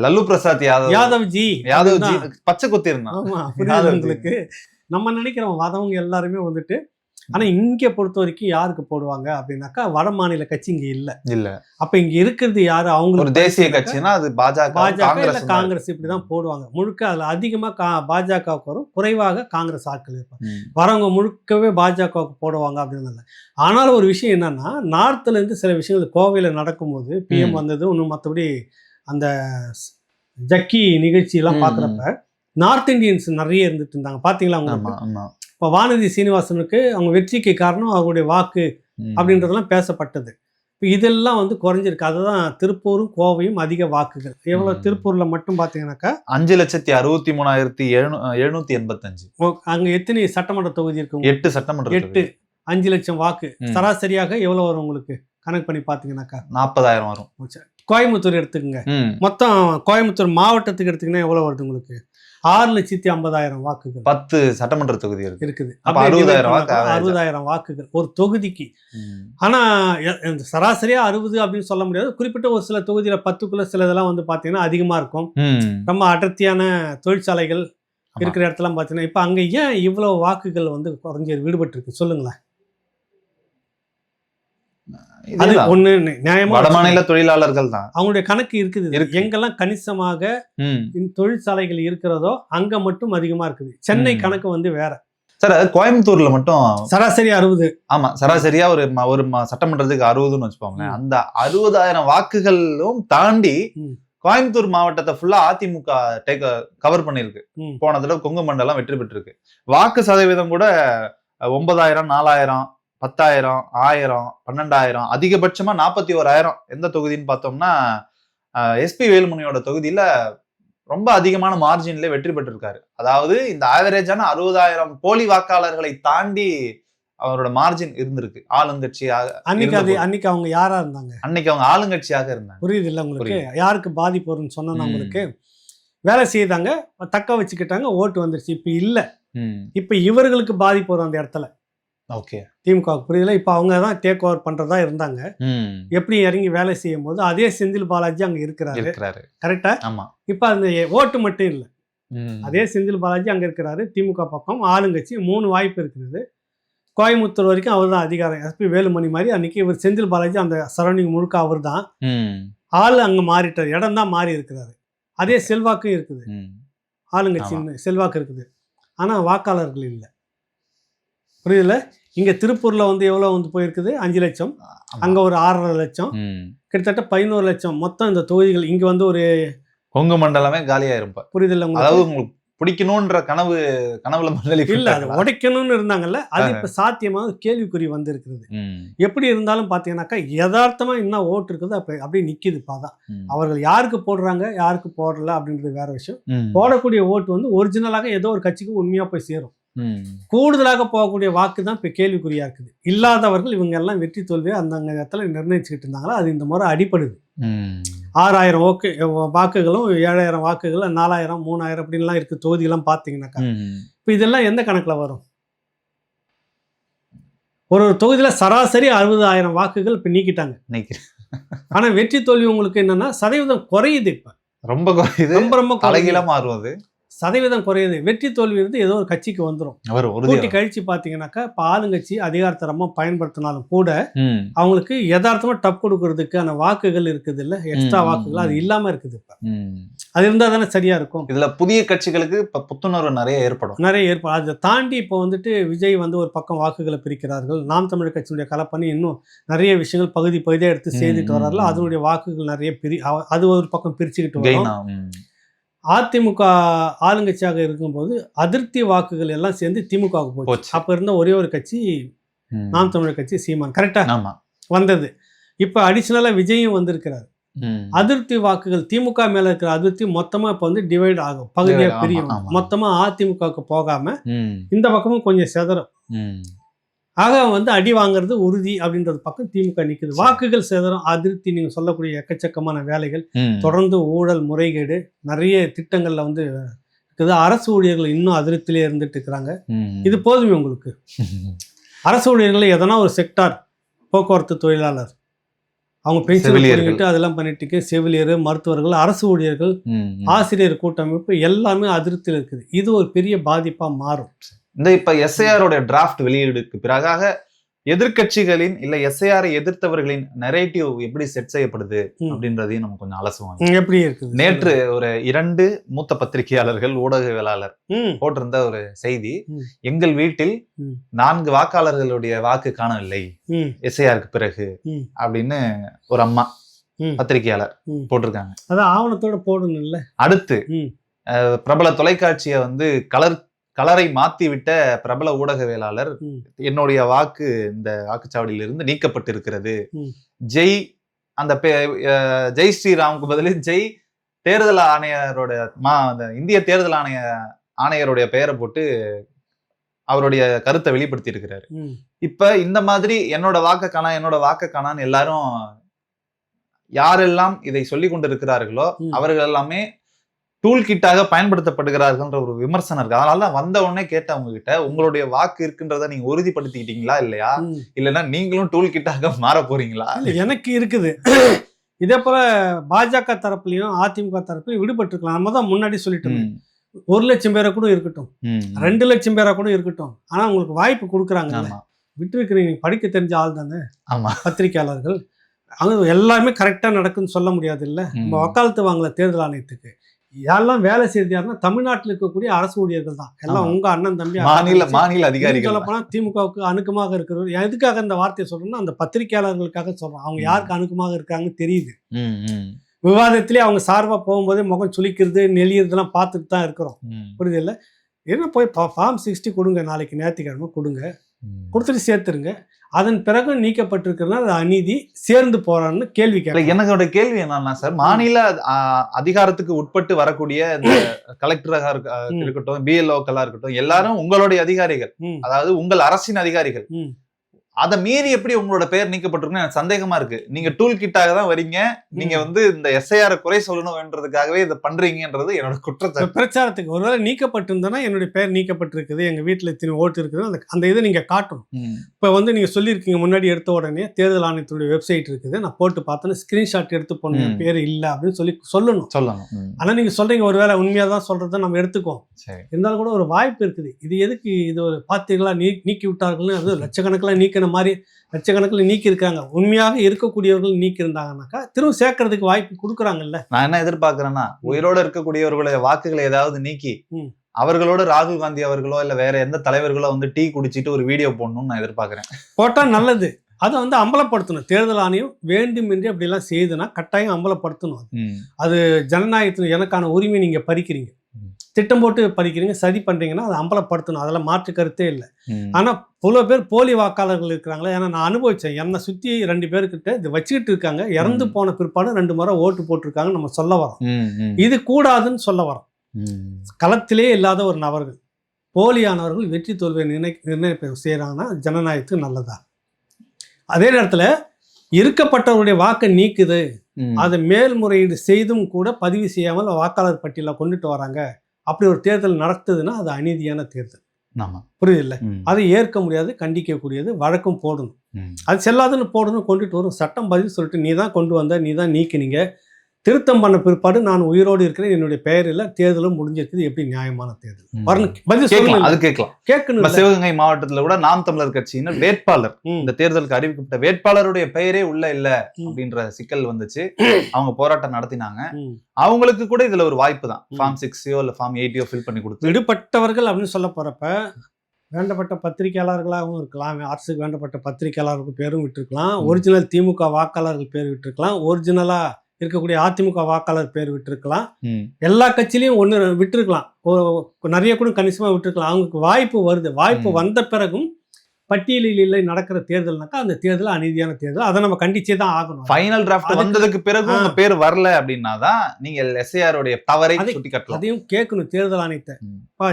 லல்லு பிரசாத் யாதவ்ஜி பச்சை குத்தி இருந்தான். ஆமா, புரியுது உங்களுக்கு. நம்ம நினைக்கிறோம் வரவங்க எல்லாருமே வந்துட்டு. ஆனா இங்க பொறுத்த வரைக்கும் யாருக்கு போடுவாங்க அப்படின்னாக்கா, வட மாநில கட்சி இங்க இல்ல. அப்ப இங்க இருக்கிறது யாரு? அவங்களுக்கு தேசிய கட்சினா அது பாஜக இல்ல காங்கிரஸ், இப்படிதான் போடுவாங்க முழுக்க. அதுல அதிகமா பாஜகவுக்கு வரும், குறைவாக காங்கிரஸ் ஆட்கள் இருப்பாங்க. வரவங்க முழுக்கவே பாஜகவுக்கு போடுவாங்க அப்படின்னு. ஆனாலும் ஒரு விஷயம் என்னன்னா, நார்த்ல இருந்து சில விஷயங்கள் கோவையில நடக்கும்போது பிஎம் வந்தது ஒன்றும், மற்றபடி அந்த ஜக்கி நிகழ்ச்சி எல்லாம் பாக்குறப்ப நார்த் இந்தியன்ஸ் நிறைய இருந்துட்டு இருந்தாங்க. பாத்தீங்களா அவங்க? இப்போ வானதி சீனிவாசனுக்கு அவங்க வெற்றிக்கு காரணம் அவருடைய வாக்கு அப்படின்றதெல்லாம் பேசப்பட்டது. இப்போ இதெல்லாம் வந்து குறைஞ்சிருக்கு. அதுதான் திருப்பூரும் கோவையும் அதிக வாக்குகள். எவ்வளவு? திருப்பூர்ல மட்டும் பாத்தீங்கன்னாக்கா 5,63,785. அங்க எத்தனை சட்டமன்ற தொகுதி இருக்கு? 8 சட்டமன்ற. 8, 5 லட்சம் வாக்கு. சராசரியாக எவ்வளவு வரும் உங்களுக்கு கணக்கு பண்ணி பாத்தீங்கன்னாக்கா? 40,000 வரும். கோயம்புத்தூர் எடுத்துக்கங்க, மொத்தம் கோயம்புத்தூர் மாவட்டத்துக்கு எடுத்துக்கினா எவ்வளவு வருது உங்களுக்கு? 6,50,000 வாக்குகள். 10 சட்டமன்ற தொகுதி இருக்குது. 60,000 வாக்குகள் ஒரு தொகுதிக்கு. ஆனா சராசரியா 60 அப்படின்னு சொல்ல முடியாது. குறிப்பிட்ட ஒரு சில தொகுதியில 10க்குள்ள சில இதெல்லாம் வந்து பாத்தீங்கன்னா அதிகமா இருக்கும். ரொம்ப அடர்த்தியான தொழிற்சாலைகள் இருக்கிற இடத்துல பாத்தீங்கன்னா, இப்ப அங்க ஏன் இவ்வளவு வாக்குகள் வந்து குறைஞ்சு விடுபட்டு இருக்கு சொல்லுங்களேன்? அது ஒண்ணு நியாயமா வட மாநில தொழிலாளர்கள் தான் அவங்களுடைய கணக்கு இருக்குது. எங்கெல்லாம் கணிசமாக தொழிற்சாலைகள் இருக்கிறதோ அங்க மட்டும் அதிகமா இருக்குது. சென்னை கணக்கு வந்து வேற. சார், கோயம்புத்தூர்ல மட்டும் சராசரி 60. ஆமா, சராசரியா ஒரு சட்டமன்றத்துக்கு 60ன்னு வச்சுப்பாங்க. அந்த 60,000 வாக்குகளும் தாண்டி கோயம்புத்தூர் மாவட்டத்தை ஃபுல்லா அதிமுக கவர் பண்ணிருக்கு. போன தடவை கொங்கு மண்டலம் வெற்றி பெற்றிருக்கு. வாக்கு சதவீதம் கூட 9,000, 4,000 10,000, 1000, 12,000, அதிகபட்சமா 41,000 எந்த தொகுதின்னு பார்த்தோம்னா எஸ்பி வேலுமணியோட தொகுதியில ரொம்ப அதிகமான மார்ஜின்ல வெற்றி பெற்றிருக்காரு. அதாவது இந்த ஆவரேஜான 60,000 போலி வாக்காளர்களை தாண்டி அவரோட மார்ஜின் இருந்திருக்கு ஆளுங்கட்சியாக. அன்னைக்கு அவங்க யாரா இருந்தாங்க? அன்னைக்கு அவங்க ஆளுங்கட்சியாக இருந்தாங்க. புரியுது இல்ல உங்களுக்கு? யாருக்கு பாதிப்பு வரும்னு சொன்னா உங்களுக்கு வேலை செய்தாங்க, தக்க வச்சுக்கிட்டாங்க, ஓட்டு வந்துருச்சு. இப்ப இல்ல, இப்ப இவர்களுக்கு பாதிப்பு வரும் அந்த இடத்துல. ஓகே, திமுக புரியல. இப்ப அவங்க தான் டேக் ஓவர் பண்றதா இருந்தாங்க. எப்படி இறங்கி வேலை செய்யும் போது அதே செந்தில் பாலாஜி அங்க இருக்கிறாரு. கரெக்டா? ஆமா. இப்ப அந்த ஓட்டு மட்டும் இல்ல, அதே செந்தில் பாலாஜி அங்க இருக்கிறாரு. திமுக பக்கம் ஆளுங்கட்சி 3 வாய்ப்பு இருக்குது. கோயம்புத்தூர் வரைக்கும் அவர் தான் அதிகாரம். எஸ்பி வேலுமணி மாதிரி அன்னைக்கு இவர் செந்தில் பாலாஜி அந்த சரௌண்டிங் முழுக்க அவர் தான். ஆளு அங்க மாறிட்டார், இடம் தான் மாறி இருக்கிறாரு. அதே செல்வாக்கும் இருக்குது, ஆளுங்கட்சின்னு செல்வாக்கு இருக்குது. ஆனா வாக்காளர்கள் இல்லை. புரியுதுல? இங்க திருப்பூர்ல வந்து எவ்வளவு வந்து போயிருக்குது? 5 லட்சம், அங்க ஒரு 6.5 லட்சம், கிட்டத்தட்ட 11 லட்சம் மொத்தம் இந்த தொகுதிகள். இங்க வந்து ஒரு கொங்கு மண்டலமே காலியாயிரும். புரியுதுல்ல? அதாவது உங்களுக்கு பிடிக்கணும்ன்ற கனவுல இல்ல, அதை உடைக்கணும்னு இருந்தாங்கல்ல, அது இப்ப சாத்தியமாக கேள்விக்குறி வந்து இருக்குது. எப்படி இருந்தாலும் பாத்தீங்கன்னாக்கா யதார்த்தமா என்ன ஓட்டு இருக்குது அப்படியே நிக்குது. பாதான் அவர்கள் யாருக்கு போடுறாங்க யாருக்கு போடல அப்படின்றது வேற விஷயம். போடக்கூடிய ஓட்டு வந்து ஒரிஜினலாக ஏதோ ஒரு கட்சிக்கு உண்மையா போய் சேரும். கூடுதலாக போகக்கூடிய வாக்கு தான் இப்ப கேள்விக்குறியா இருக்குது. இல்லாதவர்கள் இவங்க எல்லாம் வெற்றி தோல்வியை அந்த இடத்துல நிர்ணயிச்சுக்கிட்டு இருந்தாங்களா, அது இந்த முறை அடிப்படுது. 6,000 வாக்குகளும் 7,000 வாக்குகள், 4,000, 3,000 அப்படின்லாம் இருக்கு தொகுதியெல்லாம் பார்த்தீங்கன்னாக்கா. இப்போ இதெல்லாம் எந்த கணக்கில் வரும்? ஒரு தொகுதியில் சராசரி 60,000 வாக்குகள் இப்போ நீக்கிட்டாங்க. ஆனால் வெற்றி தோல்வி உங்களுக்கு என்னன்னா சதவீதம் குறையுது. இப்போ ரொம்ப குறையுது, ரொம்ப தலைகீழா மாறுவது. சதவீதம் குறையுது. வெற்றி தோல்வி இருந்து ஏதோ ஒரு கட்சிக்கு வந்துடும். கூட்டி கழிச்சு பாத்தீங்கன்னாக்கா இப்ப ஆளுங்கட்சி அதிகாரத்தரமா பயன்படுத்தினாலும் கூட அவங்களுக்கு யதார்த்தமா டப் கொடுக்கறதுக்கான வாக்குகள் இருக்குது இல்ல, எக்ஸ்ட்ரா வாக்குகள் அது இல்லாம இருக்குது. இப்ப அது இருந்தா தானே சரியா இருக்கும். இதுல புதிய கட்சிகளுக்கு இப்ப புத்துணர்வு நிறைய ஏற்படும். அதை தாண்டி இப்போ வந்துட்டு விஜய் வந்து ஒரு பக்கம் வாக்குகளை பிரிக்கிறார்கள். நாம் தமிழர் கட்சியினுடைய கலப்பணி இன்னும் நிறைய விஷயங்கள் பகுதியா எடுத்து செய்துட்டு வர்றாருல, அதனுடைய வாக்குகள் நிறைய அது ஒரு பக்கம் பிரிச்சுக்கிட்டு வரும். அதிமுக ஆளுங்கட்சியாக இருக்கும்போது அதிருப்தி வாக்குகள் எல்லாம் சேர்ந்து திமுகவுக்கு போச்சு. அப்ப இருந்த ஒரே ஒரு கட்சி நாம் தமிழர் கட்சி, சீமான். கரெக்டா வந்தது. இப்ப அடிஷனலா விஜயும் வந்திருக்கிறார். அதிருப்தி வாக்குகள் திமுக மேல இருக்கிற அதிருப்தி மொத்தமா இப்ப வந்து டிவைட் ஆகும், பகுதியா பிரியும். மொத்தமா அதிமுகவுக்கு போகாம இந்த பக்கமும் கொஞ்சம் செதறும். ஆக வந்து அடி வாங்குறது உறுதி அப்படின்றது பக்கம் திமுக நிக்குது. வாக்குகள் சேதறம், அதிருப்தி, நீங்க சொல்லக்கூடிய எக்கச்சக்கமான வேலைகள், தொடர்ந்து ஊழல் முறைகேடு, நிறைய திட்டங்கள்ல வந்து இருக்குது. அரசு ஊழியர்கள் இன்னும் அதிருப்தியிலே இருந்துட்டு இருக்கிறாங்க. இது போதுமே உங்களுக்கு. அரசு ஊழியர்கள் எதனா ஒரு செக்டார், போக்குவரத்து தொழிலாளர், அவங்க பென்ஷன் பண்ணிட்டு அதெல்லாம் பண்ணிட்டு, செவிலியர், மருத்துவர்கள், அரசு ஊழியர்கள், ஆசிரியர் கூட்டமைப்பு எல்லாமே அதிருப்தியில் இருக்குது. இது ஒரு பெரிய பாதிப்பா மாறும். இந்த இப்ப எஸ்ஐஆரோட டிராஃப்ட் வெளியீடுக்கு பிறகாக எதிர்கட்சிகளின் இல்ல எஸ்ஐஆரை எதிர்த்தவர்களின் நரேட்டிவ் எப்படி செட் செய்யப்படுது அப்படின்றதையும் நம்ம கொஞ்சம் அலசுவாங்க. எப்படி இருக்கு? நேற்று ஒரு 2 மூத்த பத்திரிகையாளர்கள், ஊடகவியலாளர் போட்டிருந்த ஒரு செய்தி, எங்கள் வீட்டில் 4 வாக்காளர்களுடைய வாக்கு காணவில்லை எஸ்ஐஆருக்கு பிறகு அப்படின்னு ஒரு அம்மா பத்திரிகையாளர் போட்டிருக்காங்க. அதான் ஆவணத்தோட போடணும் இல்ல. அடுத்து பிரபல தொலைக்காட்சியை வந்து கலரை மாத்தி விட்ட பிரபல ஊடகவியலாளர், என்னுடைய வாக்கு இந்த வாக்குச்சாவடியில இருந்து நீக்கப்பட்டிருக்கிறது, ஜெய் அந்த ஜெய் ஸ்ரீராமுக்கு பதிலு ஜெய் தேர்தல் ஆணையரோட இந்திய தேர்தல் ஆணையருடைய பெயரை போட்டு அவருடைய கருத்தை வெளிப்படுத்தி இருக்கிறாரு. இப்ப இந்த மாதிரி என்னோட வாக்க காணான்னு எல்லாரும் யாரெல்லாம் இதை சொல்லி கொண்டிருக்கிறார்களோ அவர்கள் எல்லாமே டூல் கிட்டாக பயன்படுத்தப்படுகிறார்கள்ன்ற ஒரு விமர்சனம் இருக்கு. அதனால வந்த உடனே கேட்டவங்க கிட்ட, உங்களுடைய வாக்கு இருக்குன்றத நீங்க உறுதிப்படுத்திக்கிட்டீங்களா இல்லையா, இல்லைன்னா நீங்களும் டூல் கிட்டாக மாற போறீங்களா? எனக்கு இருக்குது. இதே போல பாஜக தரப்புலையும் அதிமுக தரப்புலையும் விடுபட்டு இருக்கலாம். நம்ம தான் முன்னாடி சொல்லிட்டு 1 லட்சம் பேரை கூட இருக்கட்டும், 2 லட்சம் பேரா கூட இருக்கட்டும், ஆனா உங்களுக்கு வாய்ப்பு கொடுக்குறாங்க. விட்டு இருக்கிறீங்க, படிக்க தெரிஞ்ச ஆள் தானே பத்திரிகையாளர்கள். அவங்க எல்லாருமே கரெக்டா நடக்குன்னு சொல்ல முடியாது இல்ல. நம்ம வக்காலத்து வாங்கல தேர்தல் ஆணையத்துக்கு. யாரெல்லாம் வேலை செய்து யாருன்னா தமிழ்நாட்டில் இருக்கக்கூடிய அரசு ஊழியர்கள் தான். எல்லாம் உங்க அண்ணன் தம்பி, மாநில அதிகாரிகள். சொல்ல போனா திமுகவுக்கு அணுக்கமாக இருக்கிறவர். எதுக்காக இந்த வார்த்தையை சொல்றேன்னா அந்த பத்திரிகையாளர்களுக்காக சொல்றேன். அவங்க யாருக்கு அணுக்கமாக இருக்காங்கன்னு தெரியுது. விவாதத்திலே அவங்க சார்பா போகும்போதே முகம் சுளிக்கிறது, நெளியறதெல்லாம் பார்த்துட்டு தான் இருக்கிறோம். புரியுது இல்ல? என்ன போய் ஃபார்ம் 60 கொடுங்க, நாளைக்கு ஞாயிற்றுக்கிழமை கொடுங்க, கொடுத்துட்டு சேர்த்துருங்க. அதன் பிறகு நீக்கப்பட்டிருக்கிறதுனால அது அநீதி, சேர்ந்து போறான்னு கேள்வி கேட்கலாம். என்னோட கேள்வி என்னன்னா சார், மாநில அதிகாரத்துக்கு உட்பட்டு வரக்கூடிய இந்த கலெக்டராக இருக்கட்டும், பிஎல்ஓக்களா இருக்கட்டும், எல்லாரும் உங்களுடைய அதிகாரிகள், அதாவது உங்கள் அரசின் அதிகாரிகள். அதை மீறி எப்படி உங்களோட பெயர் நீக்கப்பட்டிருக்குன்னு எனக்கு சந்தேகமா இருக்கு. நீங்க டூல் கிட்டாக தான் வரீங்க, நீங்க வந்து இந்த எஸ்ஐஆர் குறை சொல்லணும்ன்றதுக்காகவே இதை பண்றீங்கன்றது என்னோட குற்றச்சாட்டு. பிரச்சாரத்துக்கு ஒருவேளை நீக்கப்பட்டிருந்தா என்னுடைய பெயர் நீக்கப்பட்டிருக்குது, எங்க வீட்டுல இத்தனை ஓட்டு இருக்குது, அந்த இதை நீங்க காட்டணும். இப்ப வந்து நீங்க சொல்லியிருக்கீங்க முன்னாடி எடுத்த உடனே தேர்தல் ஆணையத்துடைய வெப்சைட் இருக்குது, நான் போட்டு பார்த்தேன்னு ஸ்கிரீன்ஷாட் எடுத்து போன என் பேர் இல்ல அப்படின்னு சொல்லணும். ஆனா நீங்க சொல்றீங்க ஒருவேளை உண்மையா தான் சொல்றதை நம்ம எடுத்துக்கோம். இருந்தாலும் கூட ஒரு வாய்ப்பு இருக்குது. இது எதுக்கு இது ஒரு பாத்தீங்களா நீக்கி விட்டார்கள்னு, அது லட்சக்கணக்கில் நீக்கின மாதிரி லட்சக்கணக்கில் நீக்கி இருக்காங்க. உண்மையாக இருக்கக்கூடியவர்கள் நீக்கி இருந்தாங்கன்னாக்கா திரும்ப சேர்க்கறதுக்கு வாய்ப்பு கொடுக்குறாங்கல்ல. நான் என்ன எதிர்பார்க்கிறேன்னா, உயிரோட இருக்கக்கூடியவர்களுடைய வாக்குகளை ஏதாவது நீக்கி அவர்களோட ராகுல் காந்தி அவர்களோ இல்ல வேற எந்த தலைவர்களோ வந்து டீ குடிச்சிட்டு ஒரு வீடியோ போடணும்னு நான் எதிர்பார்க்கிறேன். போட்டா நல்லது. அதை வந்து அம்பலப்படுத்தணும். தேர்தல் ஆணையம் வேண்டுமென்றே அப்படிலாம் செய்யுதுன்னா கட்டாயம் அம்பலப்படுத்தணும். அது ஜனநாயகத்தின் எனக்கான உரிமை நீங்க பறிக்கிறீங்க, திட்டம் போட்டு பறிக்கிறீங்க, சதி பண்றீங்கன்னா அதை அம்பலப்படுத்தணும். அதெல்லாம் மாற்று கருத்தே இல்லை. ஆனா இவ்வளோ பேர் போலி வாக்காளர்கள் இருக்கிறாங்களே, ஏன்னா நான் அனுபவிச்சேன். என்னை சுற்றி 2 பேருக்கிட்ட இது வச்சுக்கிட்டு இருக்காங்க. இறந்து போன பிற்பாடு 2 முறை ஓட்டு போட்டிருக்காங்க. நம்ம சொல்ல வரோம், இது கூடாதுன்னு சொல்ல வரோம். களத்திலே இல்லாத ஒரு நபர்கள், போலியானவர்கள் வெற்றி தோல்வியை நிர்ணயிப்ப செய்யறாங்கன்னா ஜனநாயகத்துக்கு நல்லதா? அதே நேரத்தில் இருக்கப்பட்டவருடைய வாக்கை நீக்குது, அதை மேல்முறையீடு செய்தும் கூட பதிவு செய்யாமல் வாக்காளர் பட்டியலில் கொண்டுட்டு வராங்க. அப்படி ஒரு தேர்தல் நடத்துதுன்னா அது அநீதியான தேர்தல். புரியுதில்ல? அதை ஏற்க முடியாது, கண்டிக்கக்கூடியது, வழக்கம் போடணும். அது செல்லாதுன்னு போடணும், கொண்டுட்டு வரும். சட்டம் பதில் சொல்லிட்டு நீ தான் கொண்டு வந்த, நீ தான் நீக்கினீங்க, திருத்தம் பண்ண பிற்பாடு நான் உயிரோடு இருக்கிறேன், என்னுடைய பெயர் இல்லை, தேர்தலும் முடிஞ்சிருக்குது, எப்படி நியாயமான தேர்தல்? பதில் சொல்லணும். அது கேட்கணும். சிவகங்கை மாவட்டத்தில் கூட நாம் தமிழர் கட்சியினர் வேட்பாளர், இந்த தேர்தலுக்கு அறிவிக்கப்பட்ட வேட்பாளருடைய பெயரே உள்ள இல்ல அப்படின்ற சிக்கல் வந்துச்சு. அவங்க போராட்டம் நடத்தினாங்க. அவங்களுக்கு கூட இதுல ஒரு வாய்ப்பு தான், ஃபார்ம் 6 இல்ல ஃபார்ம் 8 ஃபில் பண்ணி கொடுத்து விடுபட்டவர்கள் அப்படின்னு சொல்ல போறப்ப வேண்டப்பட்ட பத்திரிகையாளர்களாகவும் இருக்கலாம், அரசுக்கு வேண்டப்பட்ட பத்திரிகையாளர்கள் பேரும் விட்டுருக்கலாம், ஒரிஜினல் திமுக வாக்காளர்கள் பேர் விட்டுருக்கலாம், ஒரிஜினலா இருக்கக்கூடிய அதிமுக வாக்காளர் பேர் விட்டுருக்கலாம், எல்லா கட்சியிலையும் ஒன்று விட்டுருக்கலாம், நிறைய கூட கணிசமாக விட்டுருக்கலாம். அவங்களுக்கு வாய்ப்பு வருது. வாய்ப்பு வந்த பிறகும் பட்டியலில் இல்லை நடக்கிற தேர்தல்னாக்கா அந்த தேர்தல் அநீதியான தேர்தல். அதை நம்ம கண்டிச்சே தான் ஆகணும். ஃபைனல் டிராஃப்ட் வந்ததுக்கு பிறகு உங்க பேர் வரல அப்படின்னா தான் நீங்க எஸ்ஐஆர் உடைய தவறை சுட்டிக்காட்டலாம். அதையும் கேட்கணும் தேர்தல் ஆணையத்தை.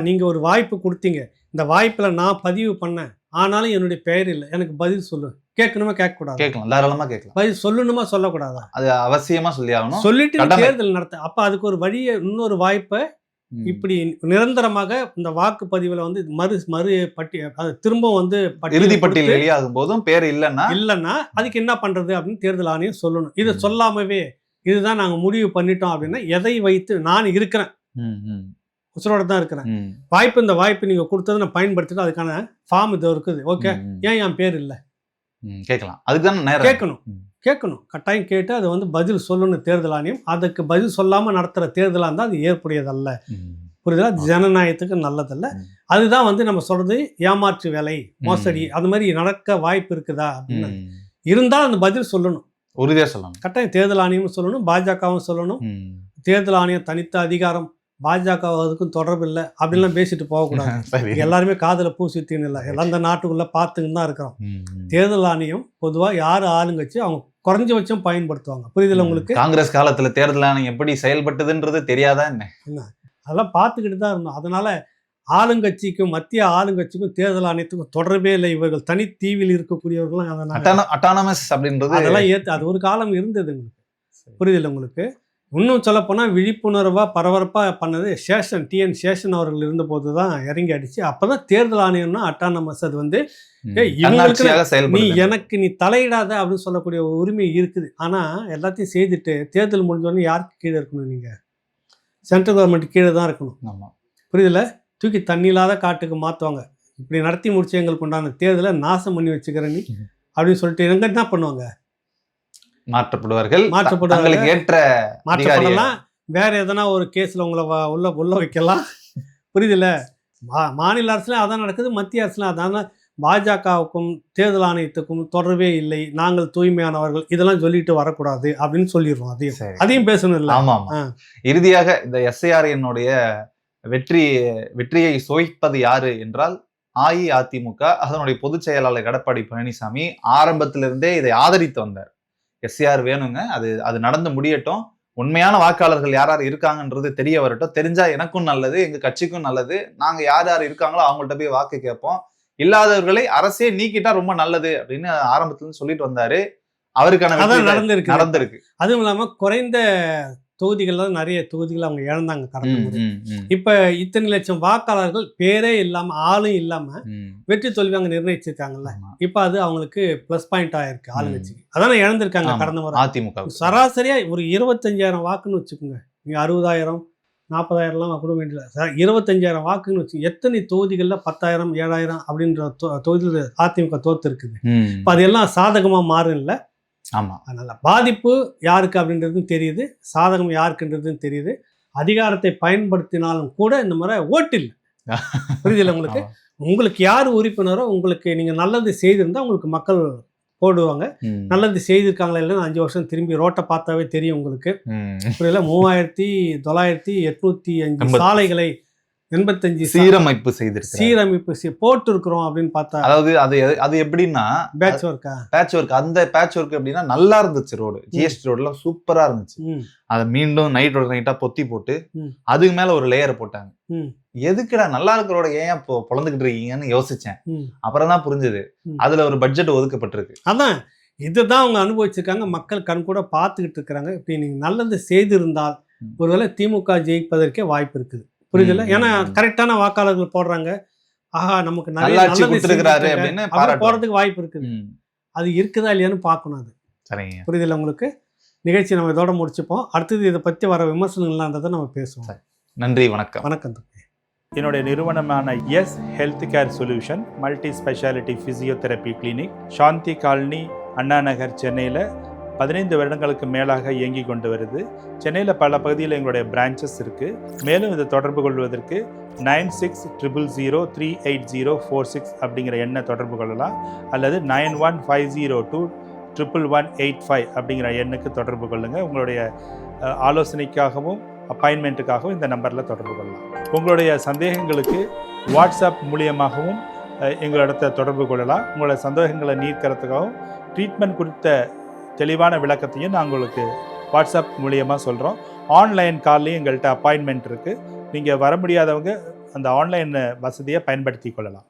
நீங்க ஒரு வாய்ப்பு கொடுத்தீங்க, இந்த வாய்ப்புல நான் பதிவு பண்ணேன், ஆனாலும் என்னுடைய பெயர் இல்லை, எனக்கு பதில் சொல்லு. கேட்கணுமா கேட்கக்கூடாது? கேட்கலாம், தாராளமா கேட்கலாம். பதில் சொல்லணுமா சொல்லக்கூடாதா? அது அவசியமா சொல்லி ஆகணும். சொல்லிட்டு தேர்தல் நடத்த. அப்ப அதுக்கு ஒரு வழியை, இன்னொரு வாய்ப்பை, இப்படி நிரந்தரமாக இந்த வாக்குப்பதிவுல வந்து மறு பட்டியல் திரும்ப வந்து இறுதி பட்டியல் வெளியாகும் போதும் பேர் இல்லைன்னா அதுக்கு என்ன பண்றது அப்படின்னு தேர்தல் ஆணையம் சொல்லணும். இதை சொல்லாமவே இதுதான் நாங்க முடிவு பண்ணிட்டோம் அப்படின்னா எதை வைத்து நான் இருக்கிறேன், உசுரோட தான் இருக்கிறேன், இந்த வாய்ப்பு நீங்க கொடுத்ததை நான் பயன்படுத்திட்டு அதுக்கான ஃபார்ம் இது இருக்குது, ஓகே, ஏன் என் பேர் இல்லை கேட்கலாம். அதுக்கு கேட்கணும், கட்டாயம் கேட்டு அதை வந்து பதில் சொல்லணும் தேர்தல் ஆணையம். அதுக்கு பதில் சொல்லாம நடத்துற தேர்தலாக இருந்தால் அது ஏற்புடையதல்ல. புரியுதா? ஜனநாயகத்துக்கு நல்லதல்ல. அதுதான் வந்து நம்ம சொல்றது ஏமாற்று வேலை, மோசடி, அது மாதிரி நடக்க வாய்ப்பு இருக்குதா அப்படின்னு இருந்தால் அந்த பதில் சொல்லணும், உறுதியா சொல்லணும். கட்டாயம் தேர்தல் ஆணையமும் சொல்லணும், பாஜகவும் சொல்லணும். தேர்தல் ஆணையம் தனித்த அதிகாரம், பாஜக அதுக்கும் தொடர்பு இல்லை அப்படின்லாம் பேசிட்டு போகக்கூடாது. எல்லாருமே காதல பூ சுத்தின்னு இல்லை, எல்லாம் இந்த நாட்டுக்குள்ள பார்த்துன்னு தான் இருக்கிறோம். தேர்தல் ஆணையம் பொதுவாக யார் ஆளுங்கட்சி அவங்க குறைஞ்சபட்சம் பயன்படுத்துவாங்க. புரியுதுல உங்களுக்கு? காங்கிரஸ் காலத்துல தேர்தல் ஆணையம் எப்படி செயல்பட்டதுன்றது தெரியாதா என்ன? அதெல்லாம் பார்த்துக்கிட்டு தான் இருந்தோம். அதனால ஆளுங்கட்சிக்கும் மத்திய ஆளுங்கட்சிக்கும் தேர்தல் ஆணையத்துக்கும் தொடர்பே இல்லை. இவர்கள் தனித்தீவில் இருக்கக்கூடியவர்களும் அட்டானமஸ் அப்படின்றது அதெல்லாம் அது ஒரு காலம் இருந்தது உங்களுக்கு. புரியுதில்ல உங்களுக்கு? இன்னும் சொல்லப்போனால் விழிப்புணர்வாக பரபரப்பாக பண்ணது டிஎன் சேஷன் அவர்கள் இருந்தபோது தான் இறங்கி அடிச்சு. அப்போதான் தேர்தல் ஆணையம்னா அட்டானமஸ், அது வந்து நீ தலையிடாத அப்படின்னு சொல்லக்கூடிய உரிமை இருக்குது. ஆனால் எல்லாத்தையும் செய்துட்டு தேர்தல் முடிஞ்சோடனே யாருக்கு கீழே இருக்கணும்? நீங்கள் சென்ட்ரல் கவர்மெண்ட் கீழே தான் இருக்கணும். புரியுதுல? தூக்கி தண்ணி இல்லாத காட்டுக்கு மாற்றுவாங்க. இப்படி நடத்தி முடிச்சு எங்களுக்கு உண்டான தேர்தலை நாசம் பண்ணி வச்சுக்கிற நீ அப்படின்னு சொல்லிட்டு எங்க என்ன பண்ணுவாங்க? மாற்றப்படலாம், வேற எதனா ஒரு கேஸ்ல உங்களை உள்ள வைக்கலாம். புரியுதுல்ல? மாநில அரசுல அதான் நடக்குது, மத்திய அரசுல அதான். பாஜகவுக்கும் தேர்தல் ஆணையத்துக்கும் தொடர்பே இல்லை, நாங்கள் தூய்மையானவர்கள், இதெல்லாம் சொல்லிட்டு வரக்கூடாது அப்படின்னு சொல்லிடுவோம். அதையும் பேசணும் இல்லை? ஆமா. இறுதியாக இந்த எஸ்ஐஆர் என்னுடைய வெற்றியை சுவைப்பது யாரு என்றால் அஇஅதிமுக அதனுடைய பொதுச் செயலாளர் எடப்பாடி பழனிசாமி ஆரம்பத்திலிருந்தே இதை ஆதரித்து வந்தார். எஸ்ஏஆர் வேணுங்க, அது நடந்து முடியட்டும், உண்மையான வாக்காளர்கள் யார் யார் இருக்காங்கன்றது தெரிய வரட்டும், தெரிஞ்சா எனக்கும் நல்லது, எங்க கட்சிக்கும் நல்லது, நாங்க யார் யார் இருக்காங்களோ அவங்கள்ட்ட போய் வாக்கு கேட்போம், இல்லாதவர்களை அரசே நீக்கிட்டா ரொம்ப நல்லது அப்படின்னு ஆரம்பத்துல இருந்து சொல்லிட்டு வந்தாரு. அவருக்கான நடந்திருக்கு. அதுவும் இல்லாம குறைந்த தொகுதிகள்ல நிறைய தொகுதிகள் அவங்க இழந்தாங்க கடந்த முறை. இப்ப இத்தனை லட்சம் வாக்காளர்கள் பேரே இல்லாம ஆளும் இல்லாம வெற்றி தோல்வி அங்க நிர்ணயிச்சிருக்காங்கல்ல, இப்ப அது அவங்களுக்கு பிளஸ் பாயிண்ட் ஆயிருக்கு ஆளுங்கட்சிக்கு. அதான இழந்திருக்காங்க கடந்த முறை. அதிமுக சராசரியா ஒரு 25,000 வாக்குன்னு வச்சுக்கோங்க, நீங்க 60,000 40,000 கூட வேண்டியது, 25,000 வாக்குன்னு வச்சு எத்தனை தொகுதிகள்ல 10,000 7,000 அப்படின்ற தொகுதியில் அதிமுக தோத்து இருக்குது. இப்ப அதெல்லாம் சாதகமா மாறும் இல்ல. ஆமா, அதனால பாதிப்பு யாருக்கு அப்படின்றதும் தெரியுது, சாதகம் யாருக்குன்றதும் தெரியுது. அதிகாரத்தை பயன்படுத்தினாலும் கூட இந்த முறை ஓட்டு இல்லை. புரியுதுல்ல உங்களுக்கு? உங்களுக்கு யார் உறுப்பினரோ, உங்களுக்கு நீங்க நல்லது செய்திருந்தா உங்களுக்கு மக்கள் போடுவாங்க. நல்லது செய்திருக்காங்களா இல்லைன்னு 5 வருஷம் திரும்பி ரோட்டை பார்த்தாவே தெரியும் உங்களுக்கு. புரியல? 3,805 சாலைகளை 85 சீரமைப்பு போட்டு இருக்கிறோம் அப்படின்னு பார்த்தா, அதாவது அது எப்படின்னா பேட்ச் ஒர்க். அந்த பேட்ச் ஒர்க் எப்படின்னா நல்லா இருந்துச்சு, ரோடு ஜிஎஸ்டி ரோடு எல்லாம் சூப்பரா இருந்துச்சு. அதை மீண்டும் நைட்டா பொத்தி போட்டு அதுக்கு மேல ஒரு லேயரை போட்டாங்க. எதுக்குடா நல்லா இருக்கிற ரோட ஏன் பொழந்துகிட்டு இருக்கீங்கன்னு யோசிச்சேன். அப்புறம் தான் புரிஞ்சது அதுல ஒரு பட்ஜெட் ஒதுக்கப்பட்டிருக்கு. அதான் இதுதான் அவங்க அனுபவிச்சிருக்காங்க, மக்கள் கண் கூட பார்த்துக்கிட்டு இருக்கிறாங்க. இப்படி நீங்க நல்லது செய்திருந்தால் ஒருவேளை திமுக ஜெயிப்பதற்கே வாய்ப்பு இருக்குது. புரியுதுல்ல? ஏன்னா கரெக்டான வாக்காளர்கள் போடுறாங்க, ஆஹா நமக்கு நிறைய போறதுக்கு வாய்ப்பு இருக்குது. அது இருக்குதா இல்லையான்னு பார்க்கணும். அது சரிங்க. புரியுதுல்ல உங்களுக்கு? நிகழ்ச்சி நம்ம இதோட முடிச்சுப்போம். அடுத்தது இதை பற்றி வர விமர்சனங்கள்ன்றதை நம்ம பேசுவோம். நன்றி, வணக்கம். வணக்கம். என்னுடைய நிறுவனமான S health care solution multi speciality physiotherapy clinic Shanthi colony, Anna Nagar, சென்னையில் 15 வருடங்களுக்கு மேலாக இயங்கி கொண்டு வருது. சென்னையில் பல பகுதியில் எங்களுடைய பிரான்ச்சஸ் இருக்குது. மேலும் இதை தொடர்பு கொள்வதற்கு 9600038046 அப்படிங்கிற எண்ணை தொடர்பு கொள்ளலாம், அல்லது 9150211185 அப்படிங்கிற எண்ணுக்கு தொடர்பு கொள்ளுங்கள். உங்களுடைய ஆலோசனைக்காகவும் அப்பாயின்மெண்ட்டுக்காகவும் இந்த நம்பரில் தொடர்பு கொள்ளலாம். உங்களுடைய சந்தேகங்களுக்கு வாட்ஸ்அப் மூலியமாகவும் எங்களிடத்தை தொடர்பு கொள்ளலாம். உங்களுடைய சந்தேகங்களை நீக்கிறதுக்காகவும் ட்ரீட்மெண்ட் குறித்த தெளிவான விளக்கத்தையும் நான் உங்களுக்கு வாட்ஸ்அப் மூலியமாக சொல்கிறோம். ஆன்லைன் கால்லையும் எங்கள்கிட்ட அப்பாயின்மெண்ட் இருக்குது. நீங்கள் வர முடியாதவங்க அந்த ஆன்லைன் வசதியை பயன்படுத்தி கொள்ளலாம்.